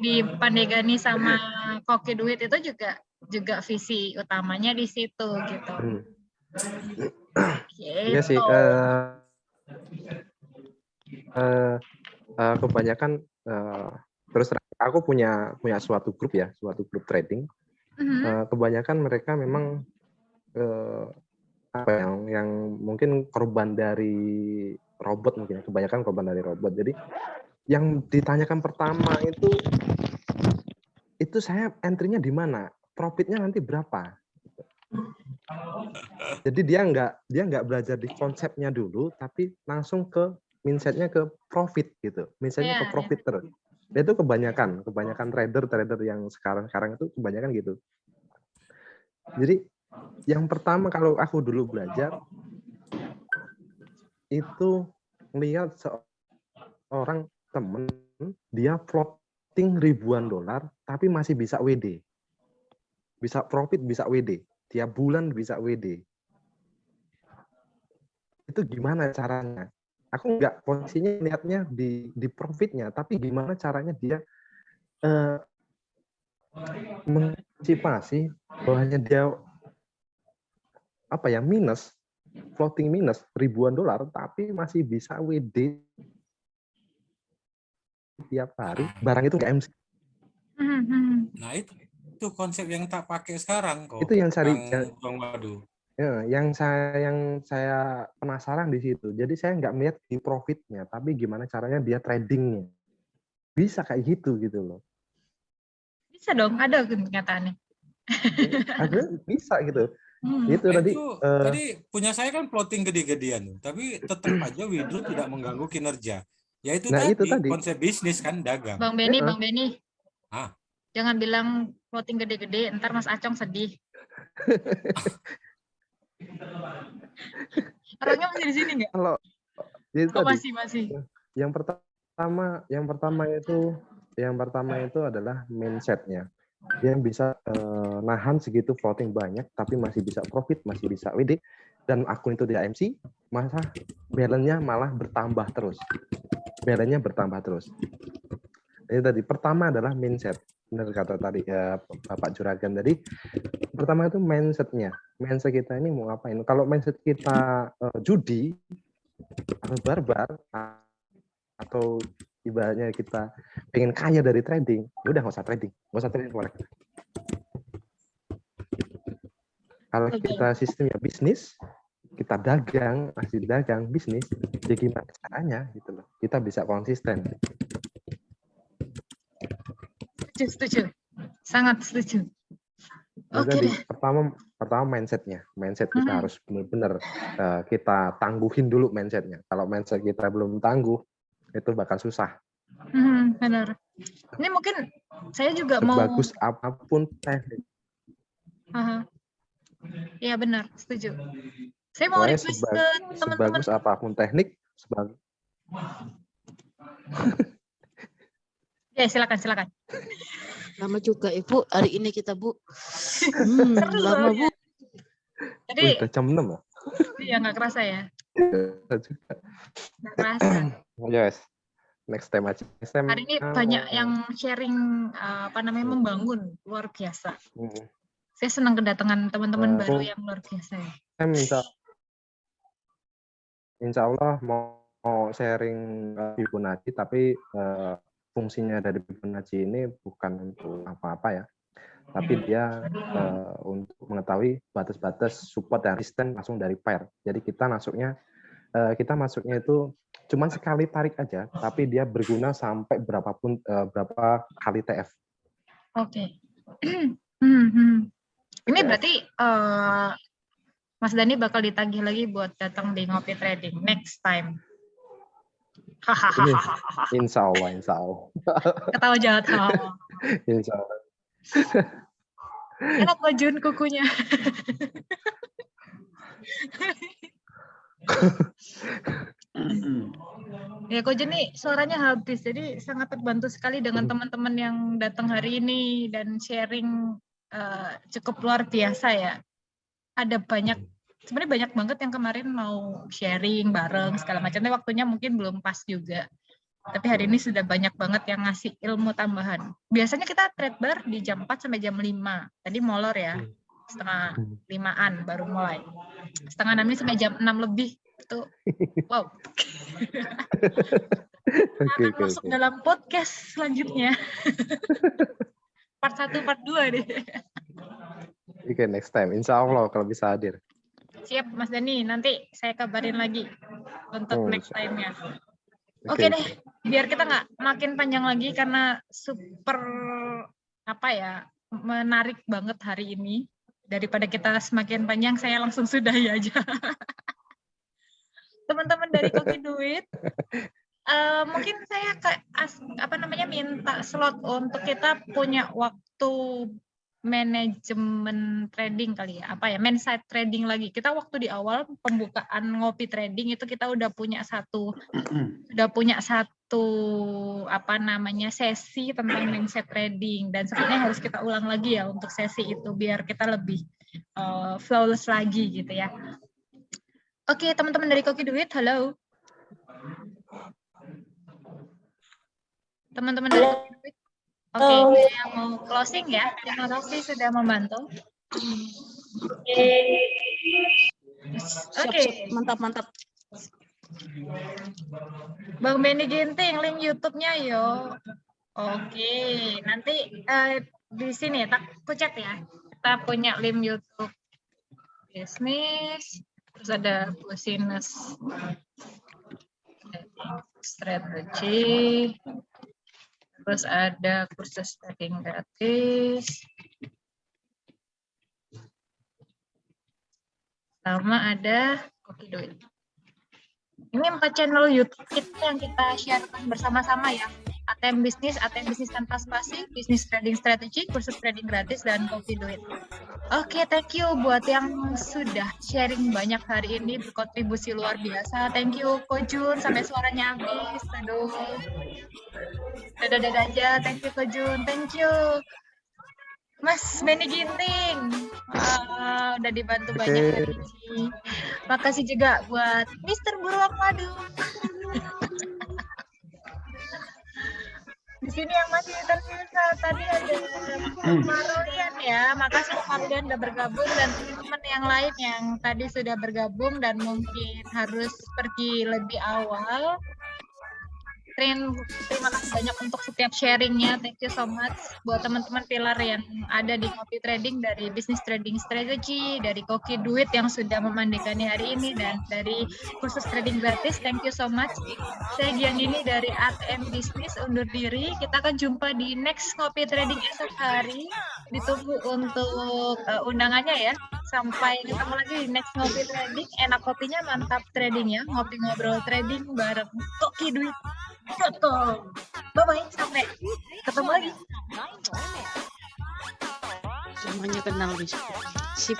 di Pandegani sama Koki Duit itu juga visi utamanya di situ gitu. Iya sih. Kebanyakan terus aku punya suatu grup trading. Kebanyakan mereka memang yang mungkin korban dari robot mungkin, kebanyakan korban dari robot. Jadi yang ditanyakan pertama itu saya entry-nya di mana, profitnya nanti berapa. Jadi dia nggak belajar di konsepnya dulu, tapi langsung ke mindset-nya ke profit gitu, mindset-nya ke profit terus. Itu kebanyakan trader yang sekarang itu kebanyakan gitu. Jadi yang pertama kalau aku dulu belajar itu lihat seorang temen dia floating ribuan dolar tapi masih bisa WD, bisa profit, bisa WD, tiap bulan bisa WD. Itu gimana caranya? Aku nggak posisinya lihatnya di profitnya, tapi gimana caranya dia mengantisipasi bahwanya dia floating minus ribuan dolar, tapi masih bisa WD tiap hari. Barang itu nggak MC. Nah itu konsep yang tak pakai sekarang kok. Itu yang cari. Waduh. Ya, yang saya penasaran di situ. Jadi saya nggak melihat di profitnya, tapi gimana caranya dia tradingnya. Bisa kayak gitu loh. Bisa dong, ada kenyataannya. Ada bisa gitu. Itu Nah, tadi. Tadi punya saya kan floating gede-gedean, tapi tetap aja withdraw tidak mengganggu kinerja. Ya itu tadi konsep bisnis kan, dagang. Bang Beni. Ah. Jangan bilang floating gede-gede, ntar Mas Acong sedih. Orangnya masih di sini nggak? Kalau itu masih. Yang pertama itu adalah mindset-nya. Dia bisa nahan segitu floating banyak, tapi masih bisa profit, masih bisa WD, dan akun itu tidak MC, masa balance-nya malah bertambah terus. Ini tadi pertama adalah mindset. Benar kata tadi Bapak Juragan tadi. Pertama itu mindset-nya. Mindset kita ini mau ngapain? Kalau mindset kita judi atau barbar atau ibaratnya kita pengen kaya dari trading, udah nggak usah trading forex. Kalau kita sistemnya bisnis, kita masih dagang bisnis, ya gimana caranya gitu loh? Kita bisa konsisten. Setuju. Sangat setuju. Oke Jadi deh. pertama mindset kita harus benar-benar kita tangguhin dulu mindsetnya. Kalau mindset kita belum tangguh, itu bakal susah. Benar. Ini mungkin saya juga Sebagus apapun teknik. Iya benar, setuju. Saya mau request ke teman-teman. Sebagus apapun teknik, Ya silakan. Lama juga Ibu, hari ini kita Bu. Lama Bu. Jadi udah jam 6 ya? Iya nggak kerasa ya. Nggak kerasa. Yes. Next time aja. Hari ini banyak yang sharing membangun luar biasa. Saya senang kedatangan teman-teman baru yang luar biasa ya. Insya Allah mau sharing Fibonacci, tapi fungsinya dari Fibonacci ini bukan untuk apa-apa ya, tapi dia untuk mengetahui batas-batas support dan resistance langsung dari pair. Jadi kita masuknya itu cuman sekali tarik aja, tapi dia berguna sampai berapa kali TF. Oke. Ini berarti Mas Dani bakal ditagih lagi buat datang di Ngopi Trading next time. Insya Allah. Ketawa jahat. Insya Allah. Enak kok Jun kukunya. Ya Ko Jun nih suaranya habis, jadi sangat terbantu sekali dengan teman-teman yang datang hari ini dan sharing cukup luar biasa ya. Ada sebenarnya banyak banget yang kemarin mau sharing bareng segala macamnya, waktunya mungkin belum pas juga. Tapi hari ini sudah banyak banget yang ngasih ilmu tambahan. Biasanya kita trade bar di jam 4 sampai jam 5. Tadi molor ya, setengah 5-an baru mulai. Setengah 6 ini sampai jam 6 lebih. Itu wow. akan masuk dalam podcast selanjutnya. Part 1, part 2 deh. Oke, next time. Insya Allah kalau bisa hadir. Siap, Mas Dani. Nanti saya kabarin lagi untuk next time-nya. Oke. Oke deh, biar kita nggak makin panjang lagi karena super menarik banget hari ini. Daripada kita semakin panjang, saya langsung sudahi aja. Teman-teman dari Koki Duit, mungkin saya minta slot untuk kita punya waktu manajemen trading kali ya, mindset trading lagi. Kita waktu di awal pembukaan ngopi trading itu kita udah punya satu sesi tentang mindset trading, dan sepertinya harus kita ulang lagi ya untuk sesi itu biar kita lebih flawless lagi gitu ya. Oke, teman-teman dari Koki Duit, halo. Teman-teman dari Koki Duit. Oke, saya mau closing ya. Terima kasih sudah membantu. Oke. Mantap. Bang Benny Ginting, link YouTube-nya yo. Oke, nanti di sini aku chat ya. Kita punya link YouTube bisnis, terus ada business strategi. Terus ada kursus trading gratis. Sama ada Koki Duit. Ini 4 channel YouTube kita yang kita share-kan bersama-sama ya. ATM Bisnis tanpa spasi, bisnis trading strategi, kursus trading gratis, dan Koki Duit. Oke, thank you buat yang sudah sharing banyak hari ini, berkontribusi luar biasa. Thank you Ko Jun, sampai suaranya habis. Aduh. Dadah aja, thank you Ko Jun, thank you. Mas Benny Ginting, udah dibantu banyak hari ini. Makasih juga buat Mr. Beruang Madu. Di sini yang masih tersisa tadi ada Marlian ya. Makasih Marlian udah bergabung, dan teman-teman yang lain yang tadi sudah bergabung dan mungkin harus pergi lebih awal. Terima kasih banyak untuk setiap sharingnya. Thank you so much buat teman-teman pilar yang ada di Ngopi Trading, dari bisnis trading strategi, dari Koki Duit yang sudah memandekani hari ini, dan dari kursus trading gratis. Thank you so much. Saya Gian ini dari ATM Bisnis undur diri. Kita akan jumpa di next Ngopi Trading esok hari. Ditunggu untuk undangannya ya. Sampai ketemu lagi di next Ngopi Trading. Enak kopinya, mantap tradingnya. Ngopi ngobrol trading bareng Koki Duit. Bye-bye, sampai ketemu lagi. Semuanya kenal di sip.